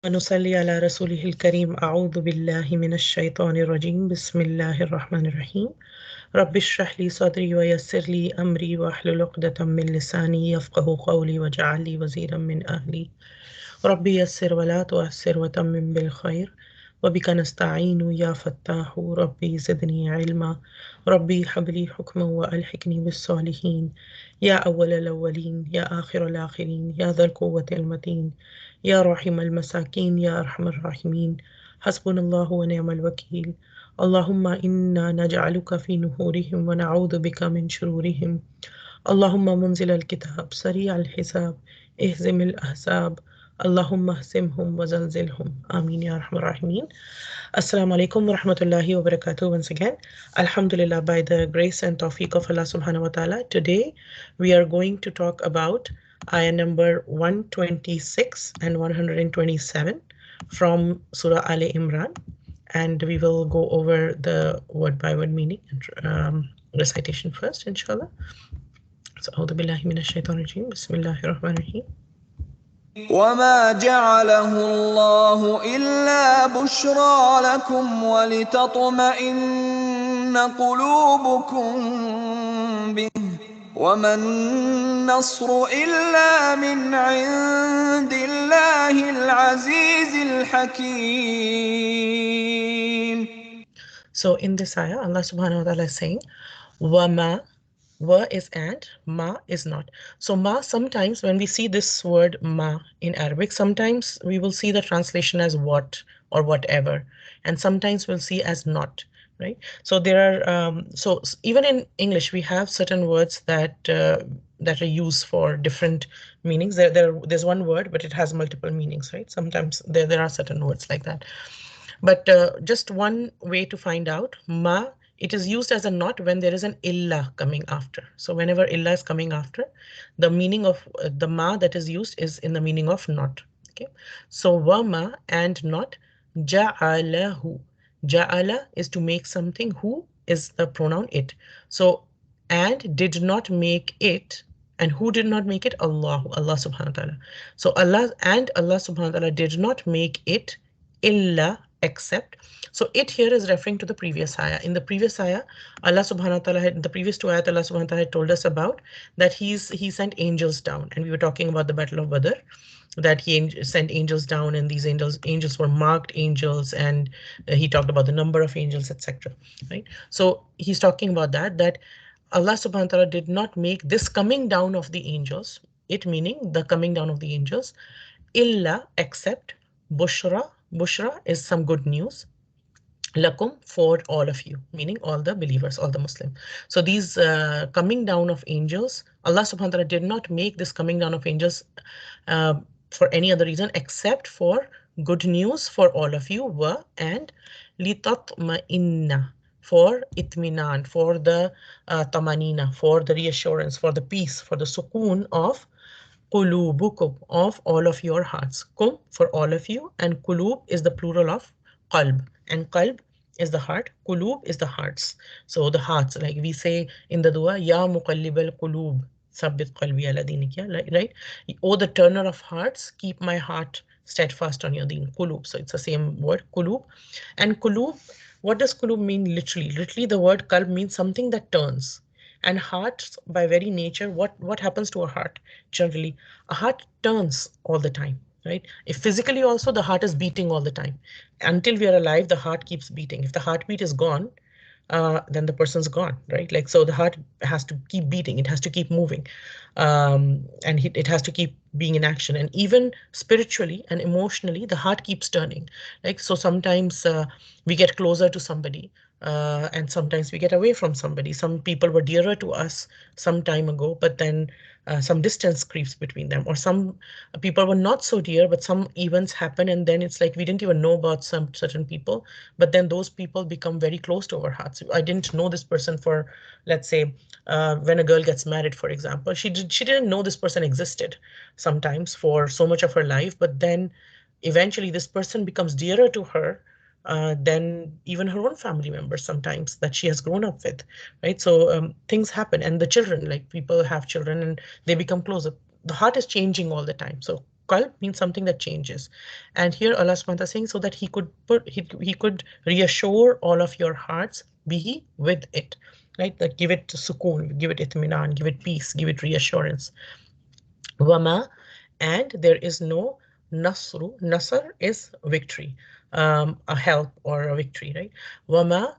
ونصلي على رسوله الكريم. أعوذ بالله من الشيطان الرجيم. بسم الله الرحمن الرحيم. رب اشرح لي صدري ويسر لي أمري واحلل عقدة من لساني يفقه قولي واجعل لي وزيرا من أهلي. ربي يسر ولا تعسر وتمم بالخير وبك نستعين يا فتاح. ربي زدني علما. ربي هب لي حكما وألحقني بالصالحين. يا أول الأولين يا آخر الآخرين يا ذا القوة المتين يا راحم المساكين يا أرحم الراحمين. حسبنا الله ونعم الوكيل. اللهم إنا نجعلك في نحورهم ونعوذ بك من شرورهم. اللهم منزل الكتاب سريع الحساب اهزم الأحزاب. اللهم اهزمهم وزلزلهم. آمين يا أرحم الراحمين. Assalamu alaikum wa rahmatullahi wa barakatuh once again. Alhamdulillah, by the grace and tawfiq of Allah subhanahu wa ta'ala. Today we are going to talk about ayah number 126 and 127 from Surah Al Imran. And we will go over the word by word meaning and recitation first, inshallah. So, A'udhu billahi minash shaitanir rajeem. Bismillahir rahmanir rahim. وما جعله الله إلا بشرى لكم ولتطمئن قلوبكم به وما النصر إلا من عند الله العزيز الحكيم. So in this ayah, Allah subhanahu wa ta'ala is saying, Wama. Wa is and, ma is not. So ma, sometimes when we see this word ma in Arabic, sometimes we will see the translation as what or whatever, and sometimes we'll see as not, right? So there are, even in English, we have certain words that that are used for different meanings. There's one word, but it has multiple meanings, right? Sometimes there are certain words like that. But just one way to find out, ma, it is used as a not when there is an illa coming after. So whenever illa is coming after, the meaning of the ma that is used is in the meaning of not. Okay, so wama and not, ja'alahu. Ja'ala is to make something, who is the pronoun it. So and did not make it, and who did not make it? Allah, Allah subhanahu wa ta'ala. So Allah subhanahu wa ta'ala did not make it illa, except. So it here is referring to the previous ayah. In the previous ayah, Allah subhanahu wa ta'ala had, in the previous two ayat, Allah subhanahu wa ta'ala had told us about that he sent angels down, and we were talking about the Battle of Badr, that he sent angels down, and these angels were marked angels, and he talked about the number of angels, etc. Right? So he's talking about that Allah subhanahu wa ta'ala did not make this coming down of the angels, it meaning the coming down of the angels, illa, except bushra. Bushra is some good news. Lakum, for all of you, meaning all the believers, all the Muslims. So these coming down of angels, Allah subhanahu wa ta'ala did not make this coming down of angels for any other reason except for good news for all of you, wa, and litatma'inna, for itminan, for the tamanina, for the reassurance, for the peace, for the sukoon of qulubukum, of all of your hearts. Kum, for all of you, and qulub is the plural of qalb, and qalb is the heart, qulub is the hearts. So the hearts, like we say in the dua, Ya muqallibal qulub, sabbit qalbi ala dinik, right? Oh, the turner of hearts, keep my heart steadfast on your deen, qulub. So it's the same word, qulub. And qulub, what does qulub mean literally? Literally, the word qalb means something that turns. And hearts, by very nature, what happens to a heart? Generally, a heart turns all the time, right? If physically also, the heart is beating all the time. Until we are alive, the heart keeps beating. If the heartbeat is gone, then the person's gone, right? Like, so the heart has to keep beating, it has to keep moving, and it has to keep being in action. And even spiritually and emotionally, the heart keeps turning. Like, so sometimes we get closer to somebody, and sometimes we get away from somebody. Some people were dearer to us some time ago, but then some distance creeps between them, or some people were not so dear, but some events happen, and then it's like we didn't even know about some certain people, but then those people become very close to our hearts. I didn't know this person for, let's say, when a girl gets married, for example, she didn't know this person existed sometimes for so much of her life, but then eventually this person becomes dearer to her than even her own family members sometimes that she has grown up with, right? So things happen, and the children, like people have children and they become closer. The heart is changing all the time. So Qalb means something that changes. And here Allah subhanahu wa ta'ala is saying so that he could reassure all of your hearts bihi with it. Right? That give it sukoon, give it itminan, give it peace, give it reassurance. Wama, and there is no nasru. Nasr is victory, a help or a victory, right? Wama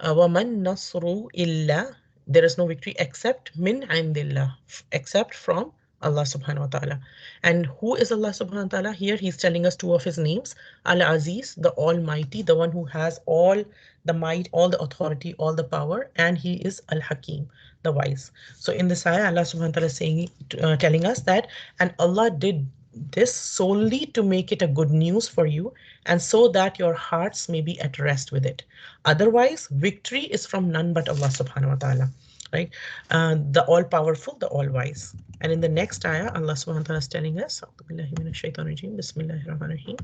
وَمَن نَصْرُ إِلَّا, there is no victory except min indillah, except from Allah subhanahu wa ta'ala. And who is Allah subhanahu wa ta'ala? Here he's telling us two of his names. Al-Aziz, the Almighty, the one who has all the might, all the authority, all the power, and he is Al-Hakim, the wise. So in this ayah, Allah subhanahu wa ta'ala is saying, telling us that, and Allah did this solely to make it a good news for you and so that your hearts may be at rest with it. Otherwise, victory is from none but Allah subhanahu wa ta'ala, right? The all powerful, the all wise. And in the next ayah, Allah subhanahu wa ta'ala is telling us, Bismillahir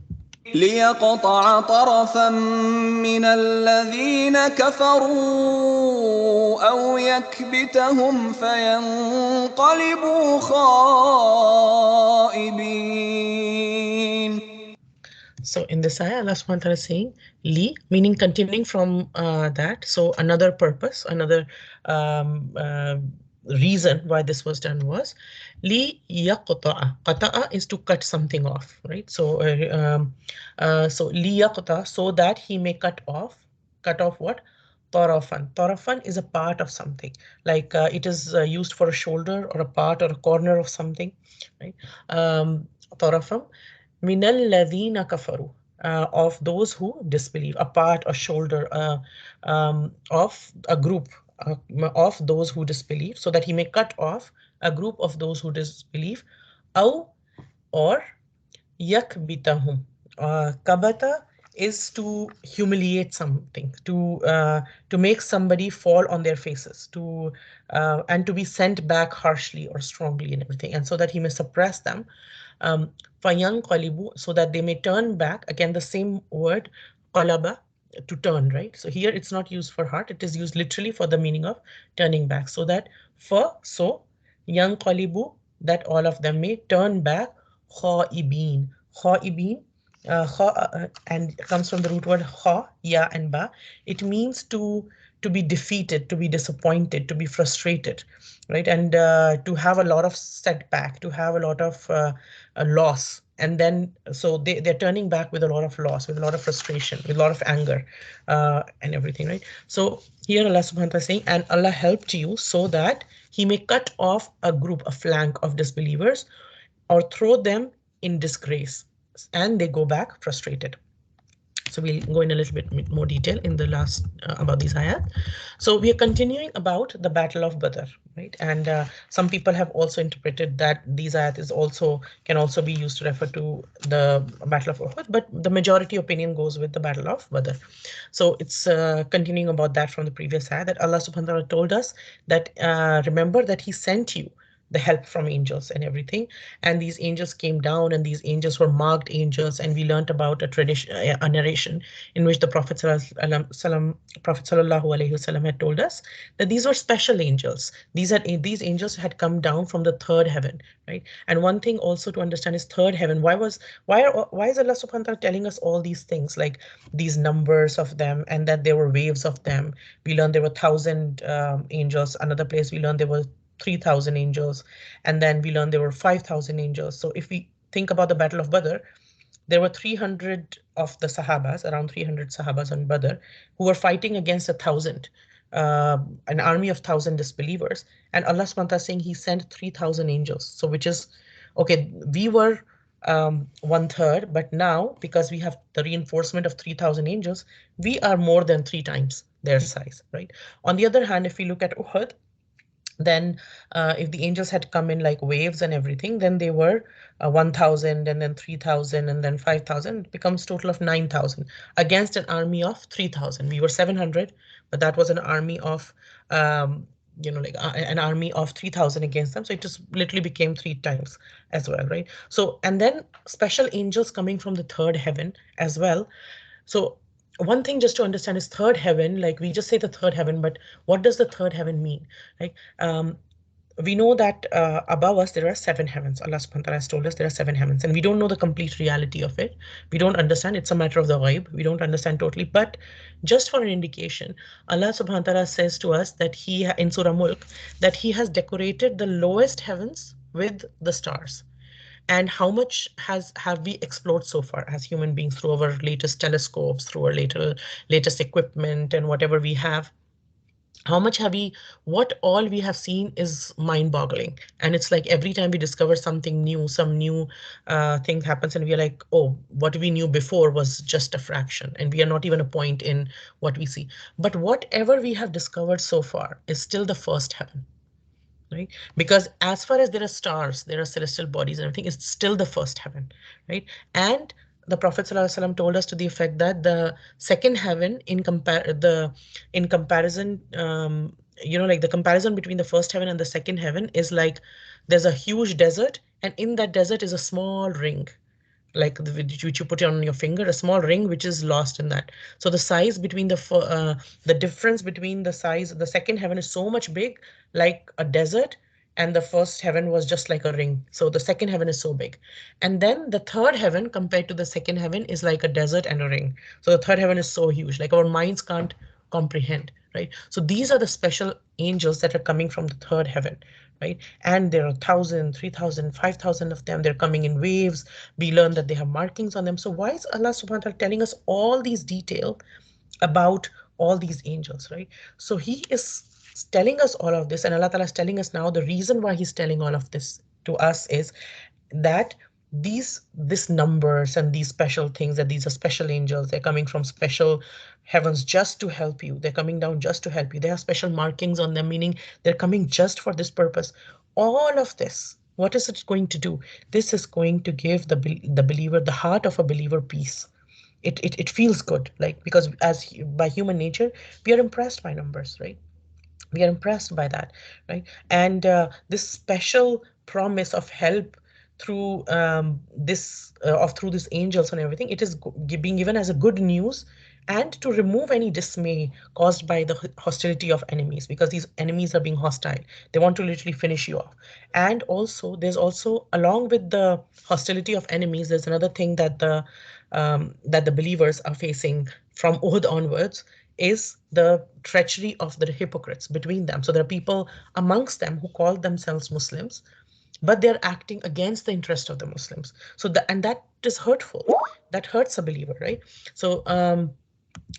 ليقطع طرفا من الذين كفروا أو يكبتهم فينقلبوا خائبين. So in this ayah, Allah subhanahu wa ta'ala is saying, Li, meaning continuing from that. So another purpose, another um, uh, reason why this was done was, Li yaqta'a. Qata'a is to cut something off, right? So Li yaqta, so that he may cut off what? Tarafan. Tarafan is a part of something, like it is used for a shoulder or a part or a corner of something, right? Tarafan minal ladina kafaru, of those who disbelieve, a part, a shoulder, of a group of those who disbelieve, so that he may cut off a group of those who disbelieve, aw, or yakbitahum. Kabata is to humiliate something, to make somebody fall on their faces, to and to be sent back harshly or strongly and everything, and so that he may suppress them. Fayanqalibu, so that they may turn back. Again, the same word, qalaba, to turn, right? So here it's not used for heart, it is used literally for the meaning of turning back. So that so yanqalibu, that all of them may turn back khaibin. Khaibin, and it comes from the root word kha, ya, and ba. It means to be defeated, to be disappointed, to be frustrated, right? And to have a lot of setback, to have a lot of a loss. And then, so they're turning back with a lot of loss, with a lot of frustration, with a lot of anger, and everything, right? So here Allah subhanahu wa ta'ala is saying, and Allah helped you so that he may cut off a group, a flank of disbelievers, or throw them in disgrace, and they go back frustrated. So we'll go in a little bit more detail in the last about these ayat. So we are continuing about the Battle of Badr, right? And some people have also interpreted that these ayat is also can also be used to refer to the Battle of Uhud, but the majority opinion goes with the Battle of Badr. So it's continuing about that from the previous ayat, that Allah subhanahu wa ta'ala told us that remember that he sent you the help from angels and everything, and these angels came down, and these angels were marked angels, and we learned about a tradition, a narration in which the Prophet sallallahu alaihi wasallam had told us that these were special angels. These angels had come down from the third heaven, right? And one thing also to understand is third heaven. Why is Allah subhanahu wa ta'ala telling us all these things, like these numbers of them, and that there were waves of them? We learned there were 1,000 angels. Another place we learned there were 3,000 angels, and then we learned there were 5,000 angels. So if we think about the Battle of Badr, there were 300 of the Sahabas, around 300 Sahabas on Badr, who were fighting against 1,000, an army of 1,000 disbelievers. And Allah subhanahu wa ta'ala saying he sent 3,000 angels. So which is, okay, we were one third, but now because we have the reinforcement of 3,000 angels, we are more than 3 times their size, right? On the other hand, if we look at Uhud, then if the angels had come in like waves and everything, then they were 1,000, and then 3,000, and then 5,000. It becomes total of 9,000 against an army of 3,000. We were 700, but that was an army of like an army of 3,000 against them. So it just literally became 3 times as well, right? So, and then special angels coming from the third heaven as well. So one thing just to understand is third heaven, like we just say the third heaven, but what does the third heaven mean? Like we know that above us there are seven heavens. Allah subhanahu wa ta'ala has told us there are seven heavens, and we don't know the complete reality of it. We don't understand. It's a matter of the ghaib. We don't understand totally. But just for an indication, Allah subhanahu wa ta'ala says to us that in Surah Mulk, that He has decorated the lowest heavens with the stars. And how much have we explored so far as human beings through our latest telescopes, through our latest equipment and whatever we have? How much have we, what all we have seen is mind boggling. And it's like every time we discover something new, some new thing happens, and we are like, oh, what we knew before was just a fraction, and we are not even a point in what we see. But whatever we have discovered so far is still the first heaven, right? Because as far as there are stars, there are celestial bodies and everything, it's still the first heaven, right? And the Prophet ﷺ told us to the effect that the second heaven in comparison, like the comparison between the first heaven and the second heaven is like there's a huge desert, and in that desert is a small ring, like which you put on your finger, a small ring which is lost in that. So the size between the difference between the size, the second heaven is so much big, like a desert, and the first heaven was just like a ring. So the second heaven is so big. And then the third heaven compared to the second heaven is like a desert and a ring. So the third heaven is so huge, like our minds can't comprehend, right? So these are the special angels that are coming from the third heaven, right? And there are 1,000, 3,000, 5,000 of them. They're coming in waves. We learn that they have markings on them. So why is Allah subhanahu wa ta'ala telling us all these detail about all these angels, right? So He is telling us all of this, and Allah Ta'ala is telling us now the reason why He's telling all of this to us is that this numbers and these special things, that these are special angels, they're coming from special heavens just to help you, they're coming down just to help you, they have special markings on them, meaning they're coming just for this purpose. All of this, what is it going to do? This is going to give the believer, the heart of a believer, peace. It feels good, like, because by human nature we are impressed by numbers, right? We are impressed by that, right? And this special promise of help through through these angels and everything, it is being given as a good news, and to remove any dismay caused by the hostility of enemies, because these enemies are being hostile. They want to literally finish you off. And also there's also, along with the hostility of enemies, there's another thing that the believers are facing from Uhud onwards, is the treachery of the hypocrites between them. So there are people amongst them who call themselves Muslims, but they're acting against the interest of the Muslims. And that is hurtful. That hurts a believer, right? So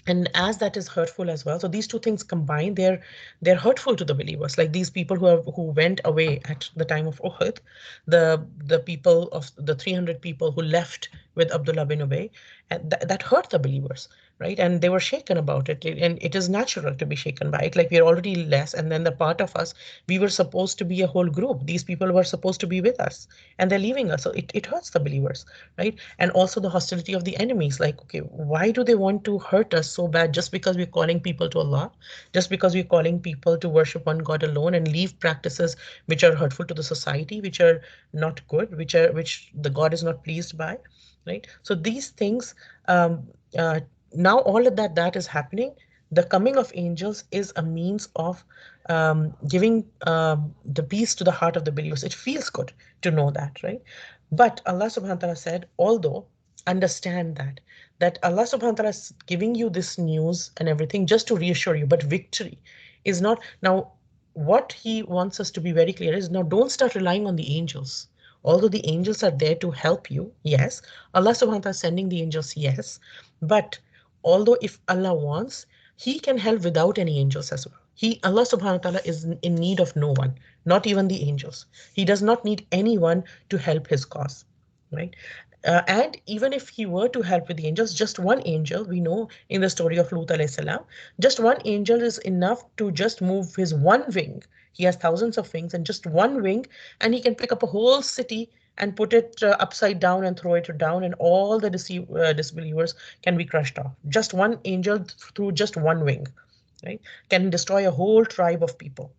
and as that is hurtful as well, so these two things combined, they're hurtful to the believers, like these people who went away at the time of Uhud, the people of the 300 people who left with Abdullah bin Ubay, and that hurt the believers, right? And they were shaken about it, and it is natural to be shaken by it. Like, we are already less, and then the part of us, we were supposed to be a whole group, these people were supposed to be with us, and they're leaving us, so it hurts the believers, right? And also the hostility of the enemies, like, okay, why do they want to hurt us so bad, just because we're calling people to Allah, just because we're calling people to worship one God alone and leave practices which are hurtful to the society, which are not good, which the God is not pleased by, right? So these things, um, uh, now all of that is happening. The coming of angels is a means of giving the peace to the heart of the believers. It feels good to know that, right? But Allah subhanahu wa ta'ala said, although understand that Allah subhanahu wa ta'ala is giving you this news and everything just to reassure you, but victory is not. Now, what He wants us to be very clear is, now don't start relying on the angels. Although the angels are there to help you, yes, Allah subhanahu wa ta'ala is sending the angels, yes, but although if Allah wants, He can help without any angels as well. Allah subhanahu wa ta'ala is in need of no one, not even the angels. He does not need anyone to help His cause, right? And even if He were to help with the angels, just one angel, we know in the story of Lut alayhi salam, just one angel is enough to just move his one wing. He has thousands of wings, and just one wing, and he can pick up a whole city and put it upside down and throw it down, and all the disbelievers can be crushed off. Just one angel through just one wing, right, can destroy a whole tribe of people.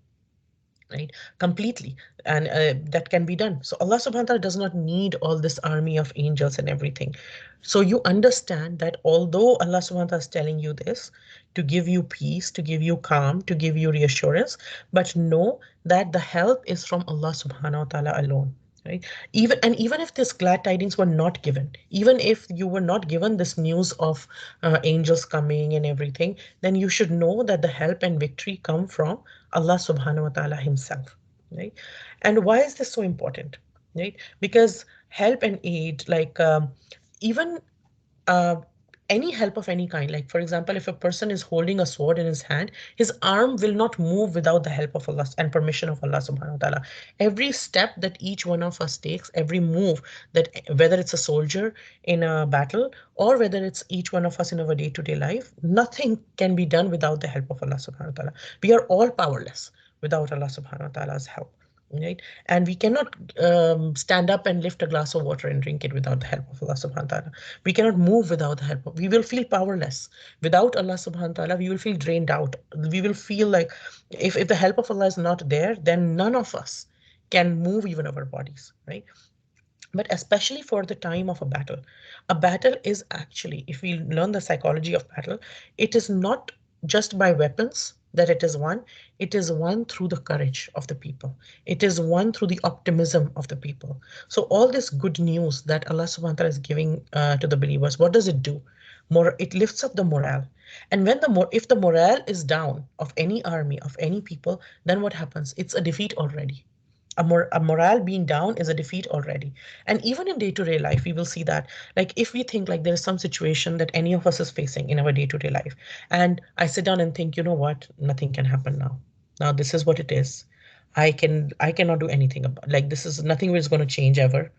right? Completely. And that can be done. So Allah subhanahu wa ta'ala does not need all this army of angels and everything. So you understand that although Allah subhanahu wa ta'ala is telling you this to give you peace, to give you calm, to give you reassurance, but know that the help is from Allah subhanahu wa ta'ala alone. Right? Even if this glad tidings were not given, even if you were not given this news of angels coming and everything, then you should know that the help and victory come from Allah subhanahu wa ta'ala himself, right? And why is this so important, right? Because help and aid, like even uh, any help of any kind, like for example, if a person is holding a sword in his hand, his arm will not move without the help of Allah and permission of Allah subhanahu wa ta'ala. Every step that each one of us takes, every move, that whether it's a soldier in a battle or whether it's each one of us in our day-to-day life, nothing can be done without the help of Allah subhanahu wa ta'ala. We are all powerless without Allah subhanahu wa ta'ala's help, right? And we cannot stand up and lift a glass of water and drink it without the help of Allah subhanahu wa ta'ala. We cannot move without the help of, we will feel powerless. Without Allah subhanahu wa ta'ala, we will feel drained out. We will feel like if the help of Allah is not there, then none of us can move even our bodies, right? But especially for the time of a battle. A battle is actually, if we learn the psychology of battle, it is not just by weapons that it is won through the courage of the people. It is won through the optimism of the people. So all this good news that Allah subhanahu wa ta'ala is giving to the believers, what does it do? More, it lifts up the morale. And when if the morale is down of any army, of any people, then what happens? It's a defeat already. A morale being down is a defeat already. And even in day-to-day life we will see that, like if we think like there is some situation that any of us is facing in our day-to-day life, and I sit down and think, you know what, nothing can happen now. Now this is what it is. I cannot do anything about, like, this is nothing is going to change ever.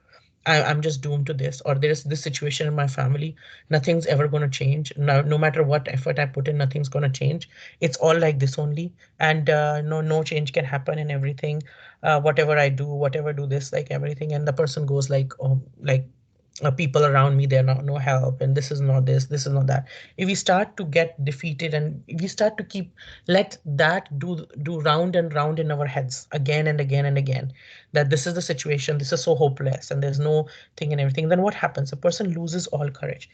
I'm just doomed to this, or there's this situation in my family, nothing's ever going to change. No matter what effort I put in, nothing's going to change. It's all like this only, and no change can happen and everything. Whatever I do, whatever do this, like everything, and the person goes like, oh, like people around me, they're not no help, and this is not this is not that. If we start to get defeated and if we start to keep let that do round and round in our heads again and again and again, that this is the situation, this is so hopeless and there's no thing and everything, then what happens? A person loses all courage.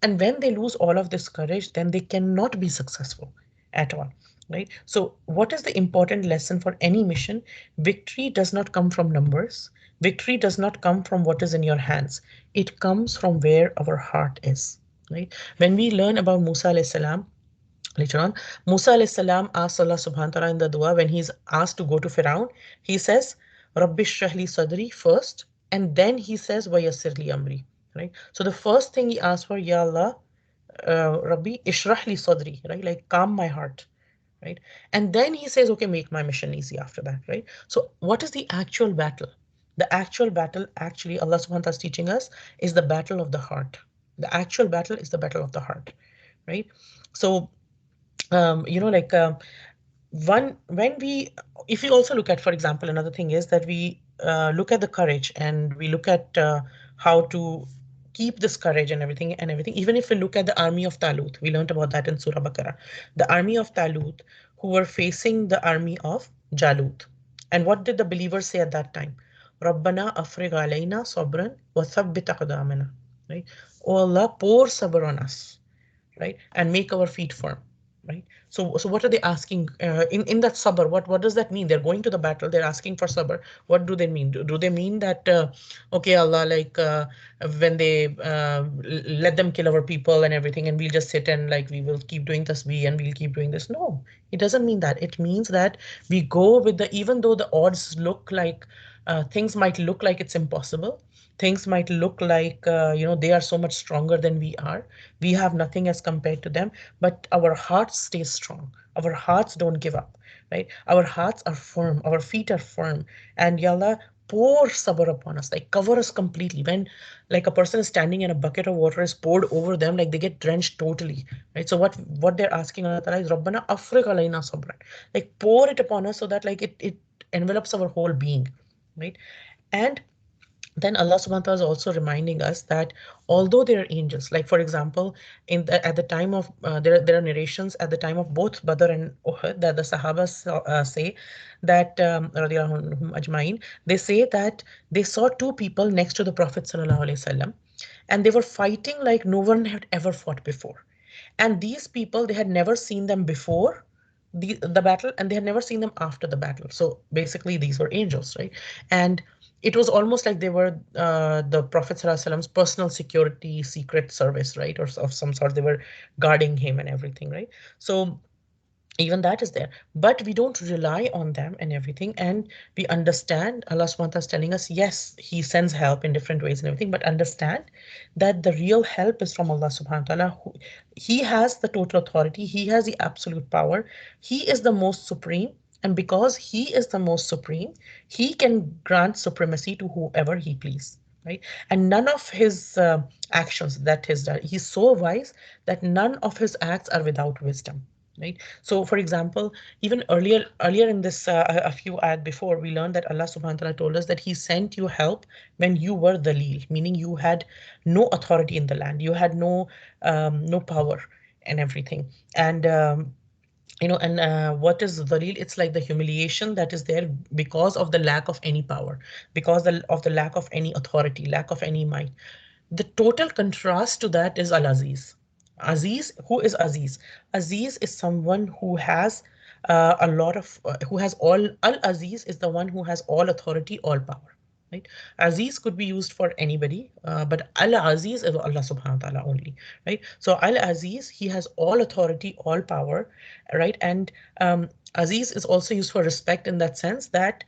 And when they lose all of this courage, then they cannot be successful at all, right? So what is the important lesson for any mission? Victory does not come from numbers. Victory does not come from what is in your hands. It comes from where our heart is, right? When we learn about Musa alayhi salam, later on, Musa alayhi salam asks Allah subhanahu wa ta'ala in the dua when he's asked to go to Firaun, he says, Rabbi shrahli sadri first, and then he says, Wayassir li amri. Right? So the first thing he asks for, Ya Allah, Rabbi ishrahli sadri, right? Like calm my heart, right? And then he says, okay, make my mission easy after that, right? So what is the actual battle? The actual battle, actually, Allah subhanahu wa ta'ala is teaching us, is the battle of the heart. The actual battle is the battle of the heart, right? So like one when we if we also look at, for example, another thing is that we look at the courage and we look at how to keep this courage and everything. Even if we look at the army of Talut, we learned about that in Surah Baqarah. The army of Talut, who were facing the army of Jalut, and what did the believers say at that time? Rabbana afrigh alayna sabran wa thabbit aqdamana, right? Oh Allah, pour sabr on us, right? And make our feet firm, right? So what are they asking in that sabr? What does that mean? They're going to the battle. They're asking for sabr. What do they mean? Do they mean that okay, Allah, like when they let them kill our people and everything, and we'll just sit and like we will keep doing tasbih and we'll keep doing this? No, it doesn't mean that. It means that we go with the, even though the odds look like things might look like it's impossible, things might look like they are so much stronger than we are, we have nothing as compared to them, but our hearts stay strong, our hearts don't give up, right? Our hearts are firm, our feet are firm, and yalla, pour sabr upon us, like cover us completely. When like a person is standing and a bucket of water is poured over them, like they get drenched totally, right? So what they're asking Allah Ta'ala is Rabbana afriq alayna sabran, like pour it upon us so that like it envelops our whole being, right? And then Allah subhanahu wa ta'ala is also reminding us that although they are angels, like for example, at the time of there are narrations at the time of both Badr and Uhud that the Sahaba say that radiyallahu anhum ajmain, they say that they saw two people next to the Prophet sallallahu alaihi wasallam, and they were fighting like no one had ever fought before. And these people, they had never seen them before the battle, and they had never seen them after the battle. So basically, these were angels, right? And it was almost like they were the Prophet ﷺ's personal security secret service, right? Or of some sort. They were guarding him and everything, right? So even that is there, but we don't rely on them and everything, and we understand Allah subhanahu wa ta'ala is telling us, yes, he sends help in different ways and everything, but understand that the real help is from Allah subhanahu wa ta'ala. He has the total authority, he has the absolute power, he is the most supreme, and because he is the most supreme, he can grant supremacy to whoever he please, right? And none of his actions that he's so wise that none of his acts are without wisdom, right? So for example, even earlier in this a few ayat before, we learned that Allah subhanahu wa ta'ala told us that he sent you help when you were dhaleel, meaning you had no authority in the land, you had no power and everything. And and what is dhaleel? It's like the humiliation that is there because of the lack of any power, because of the lack of any authority, lack of any might. The total contrast to that is Al-Aziz. Aziz, who is Aziz? Aziz is someone who has who has all. Al-Aziz is the one who has all authority, all power. Right? Aziz could be used for anybody, but Al-Aziz is Allah subhanahu wa ta'ala only. Right? So Al-Aziz, he has all authority, all power, right? And Aziz is also used for respect in that sense that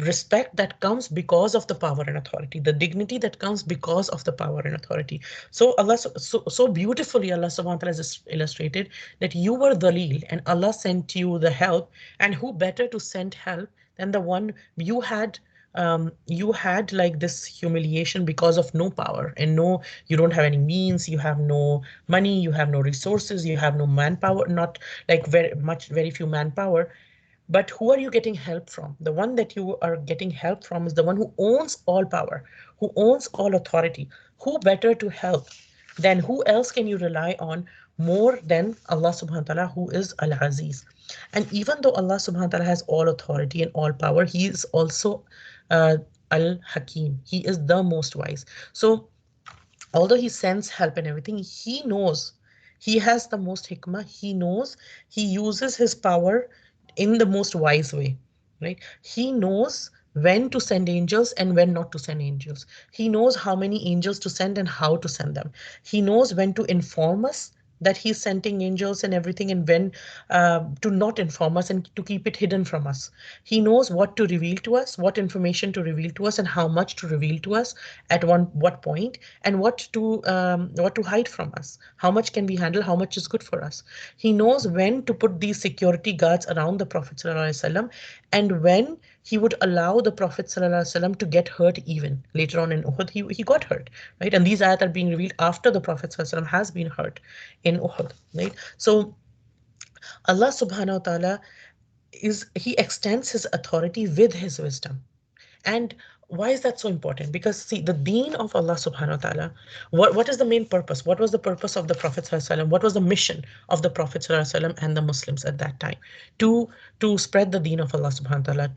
respect that comes because of the power and authority, the dignity that comes because of the power and authority. So Allah, so beautifully, Allah subhanahu wa ta'ala has illustrated that you were Dalil and Allah sent you the help. And who better to send help than the one you had like this humiliation because of no power and no, you don't have any means, you have no money, you have no resources, you have no manpower, not like very few manpower. But who are you getting help from? The one that you are getting help from is the one who owns all power, who owns all authority. Who better to help? Then who else can you rely on more than Allah subhanahu wa ta'ala, who is Al Aziz? And even though Allah subhanahu wa ta'ala has all authority and all power, He is also uh, Al Hakim. He is the most wise. So although he sends help and everything, he knows, he has the most hikmah, he knows, he uses his power in the most wise way, right? He knows when to send angels and when not to send angels. He knows how many angels to send and how to send them. He knows when to inform us that he's sending angels and everything, and when to not inform us and to keep it hidden from us. He knows what to reveal to us, what information to reveal to us, and how much to reveal to us at what point, and what to hide from us. How much can we handle? How much is good for us? He knows when to put these security guards around the Prophet ﷺ, and when he would allow the Prophet ﷺ to get hurt even. Later on in Uhud, he got hurt, right? And these ayat are being revealed after the Prophet ﷺ has been hurt in Uhud, right? So Allah subhanahu wa ta'ala he extends his authority with his wisdom. And why is that so important? Because see, the deen of Allah subhanahu wa ta'ala, what is the main purpose? What was the purpose of the Prophet sallallahu alaihi wasallam? What was the mission of the Prophet sallallahu alaihi wasallam and the Muslims at that time? To to spread the deen of Allah subhanahu wa ta'ala,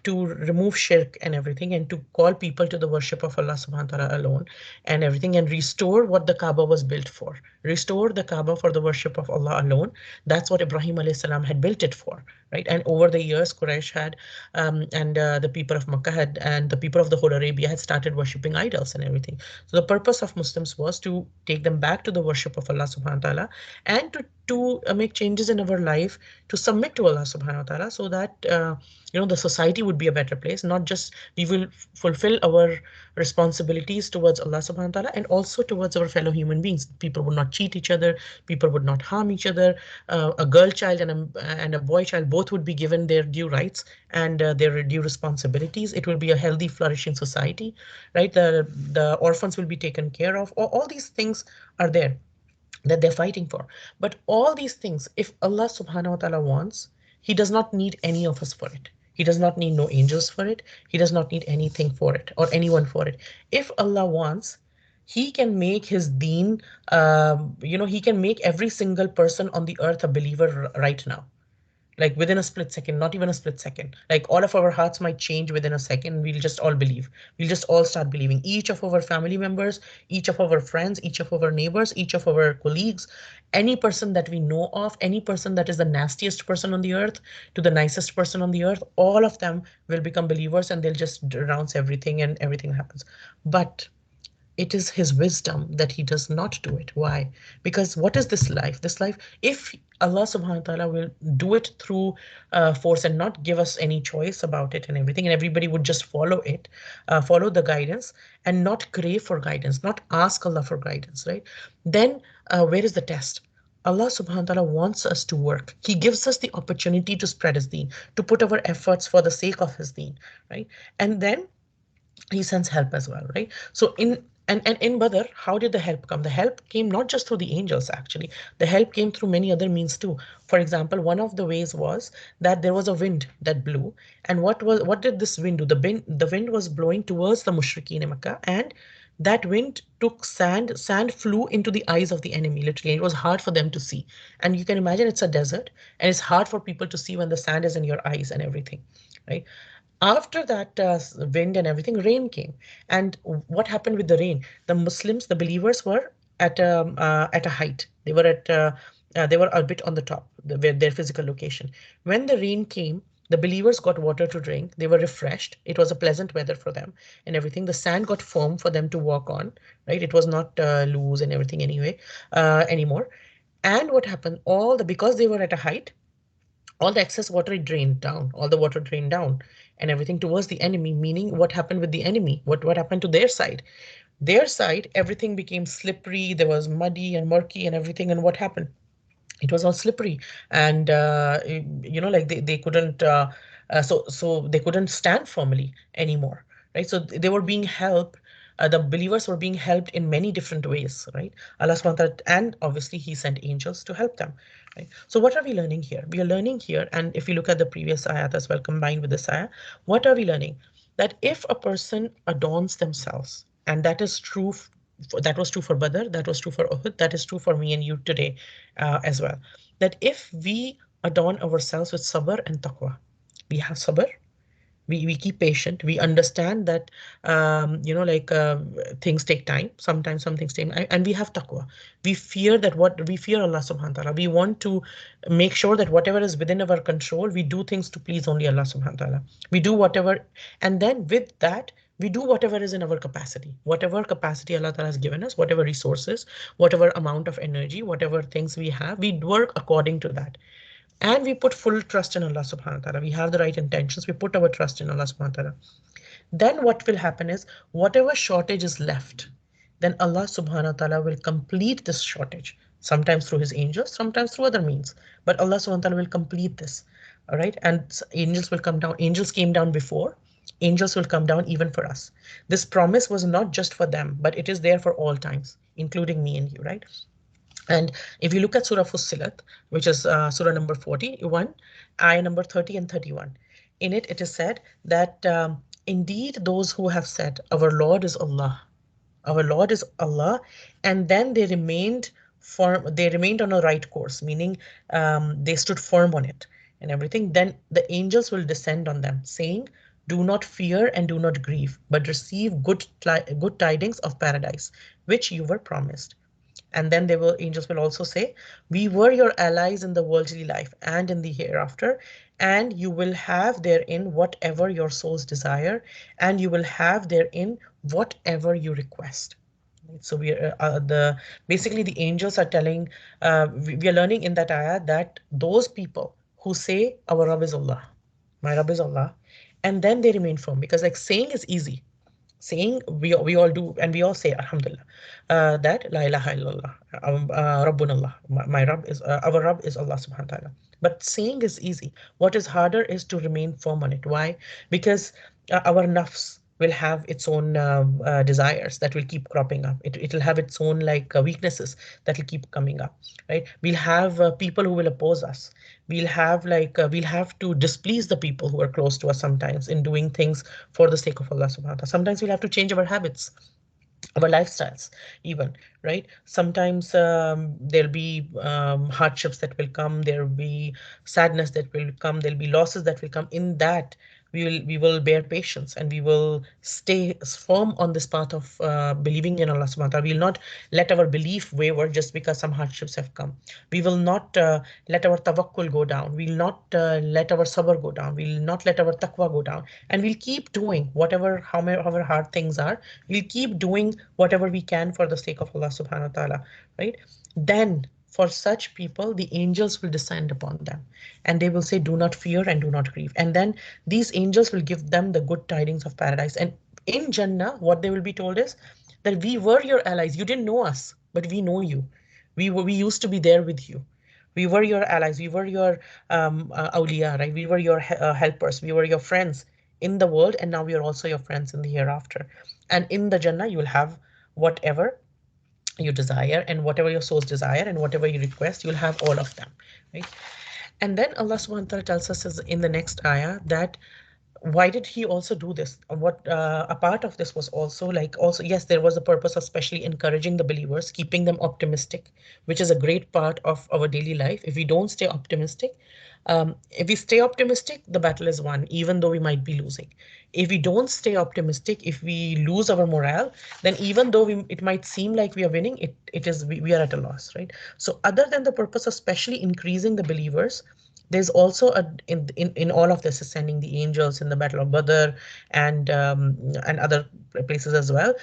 to remove shirk and everything, and to call people to the worship of Allah subhanahu wa ta'ala alone and everything, and restore what the Kaaba was built for. Restore the Kaaba for the worship of Allah alone. That's what Ibrahim alayhi salam had built it for, right? And over the years, Quraysh had and the people of Makkah had, and the people of the whole Arabia had started worshipping idols and everything. So the purpose of Muslims was to take them back to the worship of Allah subhanahu wa ta'ala, and to make changes in our life, to submit to Allah subhanahu wa ta'ala, so that the society would be a better place. Not just we will fulfill our responsibilities towards Allah subhanahu wa ta'ala, and also towards our fellow human beings. People would not cheat each other, people would not harm each other. A girl child and a boy child both would be given their due rights and their due responsibilities. It will be a healthy, flourishing society, right? The orphans will be taken care of. All these things are there that they're fighting for. But all these things, if Allah subhanahu wa ta'ala wants, He does not need any of us for it. He does not need no angels for it. He does not need anything for it or anyone for it. If Allah wants, He can make His deen, He can make every single person on the earth a believer right now, like within a split second, not even a split second. Like all of our hearts might change within a second. We'll just all believe. We'll just all start believing. Each of our family members, each of our friends, each of our neighbors, each of our colleagues, any person that we know of, any person that is the nastiest person on the earth to the nicest person on the earth, all of them will become believers and they'll just renounce everything and everything happens. But it is His wisdom that He does not do it. Why? Because what is this life? This life, if Allah subhanahu wa ta'ala will do it through force and not give us any choice about it and everything, and everybody would just follow it, follow the guidance and not crave for guidance, not ask Allah for guidance, right? Then where is the test? Allah subhanahu wa ta'ala wants us to work. He gives us the opportunity to spread His deen, to put our efforts for the sake of His deen, right? And then He sends help as well, right? So and in Badr, how did the help come? The help came not just through the angels, actually. The help came through many other means too. For example, one of the ways was that there was a wind that blew. And what did this wind do? The wind was blowing towards the mushrikeen in Makkah, and that wind took sand flew into the eyes of the enemy, literally. It was hard for them to see. And you can imagine it's a desert, and it's hard for people to see when the sand is in your eyes and everything, right? After that wind and everything, rain came. And what happened with the rain? The Muslims, the believers, were at a height. They were a bit on the top, their physical location. When the rain came, the believers got water to drink. They were refreshed. It was a pleasant weather for them and everything. The sand got firm for them to walk on, right? It was not loose and everything anyway anymore. And what happened? Because they were at a height, all the excess water drained down, all the water drained down and everything towards the enemy, meaning what happened with the enemy? What happened to their side? Their side, everything became slippery, there was muddy and murky and everything, and what happened? It was all slippery, and like they couldn't so they couldn't stand firmly anymore, right? So they were being helped. The believers were being helped in many different ways, right? Allah subhanahu wa ta'ala, and obviously He sent angels to help them, right? So what are we learning here? We are learning here, and if you look at the previous ayat as well combined with this ayah, what are we learning? That if a person adorns themselves, and that is true, that was true for Badr, that was true for Uhud, that is true for me and you today as well. That if we adorn ourselves with sabr and taqwa, we have sabr, we keep patient, we understand that things take time, sometimes some things take time, and we have taqwa. We fear Allah subhanahu wa ta'ala. We want to make sure that whatever is within our control, we do things to please only Allah subhanahu wa ta'ala. We do whatever, and then with that we do whatever is in our capacity, whatever capacity Allah ta'ala has given us, whatever resources, whatever amount of energy, whatever things we have, we work according to that. And we put full trust in Allah subhanahu wa ta'ala. We have the right intentions. We put our trust in Allah subhanahu wa ta'ala. Then what will happen is whatever shortage is left, then Allah subhanahu wa ta'ala will complete this shortage. Sometimes through His angels, sometimes through other means. But Allah subhanahu wa ta'ala will complete this. All right. And angels will come down. Angels came down before. Angels will come down even for us. This promise was not just for them, but it is there for all times, including me and you, right? And if you look at Surah Fussilat, which is Surah number 41, ayah number 30 and 31, in it, it is said that indeed those who have said, Our Lord is Allah, our Lord is Allah, and then they remained firm, they remained on a right course, meaning they stood firm on it and everything. Then the angels will descend on them, saying, Do not fear and do not grieve, but receive good tidings of paradise, which you were promised. And then angels will also say, We were your allies in the worldly life and in the hereafter, and you will have therein whatever your souls desire, and you will have therein whatever you request. So we are the basically the angels are telling, we are learning in that ayah that those people who say our Rabb is Allah, my Rabb is Allah, and then they remain firm, because like saying is easy, saying we all do, and we all say alhamdulillah, that la ilaha illallah, rabbuna Allah, my Rabb is our Rabb is Allah subhanahu wa ta'ala. But saying is easy. What is harder is to remain firm on it. Why? Because our nafs, will have its own desires that will keep cropping up. It'll have its own like weaknesses that will keep coming up, right? We'll have people who will oppose us. We'll have to displease the people who are close to us sometimes in doing things for the sake of Allah subhanahu wa ta'ala. Sometimes we'll have to change our habits, our lifestyles even, right? Sometimes there'll be hardships that will come, there'll be sadness that will come, there'll be losses that will come. In that, we will bear patience, and we will stay firm on this path of believing in Allah subhanahu wa ta'ala. We will not let our belief waver just because some hardships have come. We will not let our tawakkul go down. We will not let our sabr go down. We will not let our taqwa go down. And we'll keep doing whatever, however hard things are. We'll keep doing whatever we can for the sake of Allah subhanahu wa ta'ala, right? Then for such people, the angels will descend upon them, and they will say, do not fear and do not grieve. And then these angels will give them the good tidings of paradise. And in Jannah, what they will be told is that we were your allies. You didn't know us, but we know you. We used to be there with you. We were your allies. We were your awliya, right? We were your helpers. We were your friends in the world, and now we are also your friends in the hereafter. And in the Jannah, you will have whatever you desire, and whatever your souls desire, and whatever you request, you'll have all of them, right? And then Allah subhanahu wa ta'ala tells us in the next ayah that why did he also do this? What a part of this was also like, also yes, there was a purpose of especially encouraging the believers, keeping them optimistic, which is a great part of our daily life. If we don't stay optimistic, if we stay optimistic, the battle is won, even though we might be losing. If we don't stay optimistic, if we lose our morale, then even though it might seem like we are winning, we are at a loss, right? So other than the purpose of especially increasing the believers, there's also in all of this is sending the angels in the Battle of Badr and other places as well.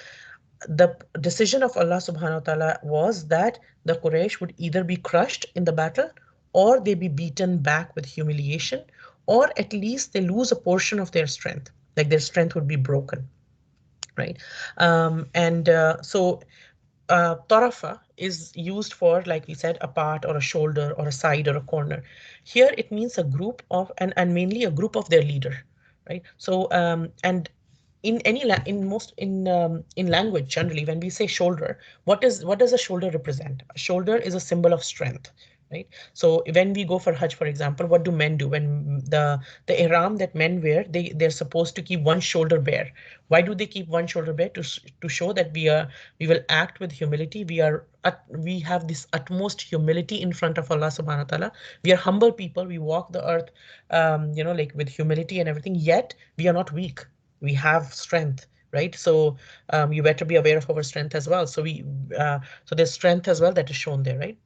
The decision of Allah subhanahu wa ta'ala was that the Quraysh would either be crushed in the battle, or they be beaten back with humiliation, or at least they lose a portion of their strength, like their strength would be broken, right? And so tarafa is used for, like we said, a part or a shoulder or a side or a corner. Here it means a group of, and mainly a group of their leader, right? So and in any in language generally, when we say shoulder, what does a shoulder represent? A shoulder is a symbol of strength, right? So when we go for Hajj, for example, what do men do when the ihram that men wear? They're supposed to keep one shoulder bare. Why do they keep one shoulder bare? To show that we will act with humility. We have this utmost humility in front of Allah subhanahu wa ta'ala. We are humble people. We walk the earth, like with humility and everything. Yet we are not weak. We have strength, right? So you better be aware of our strength as well. So there's strength as well that is shown there, right?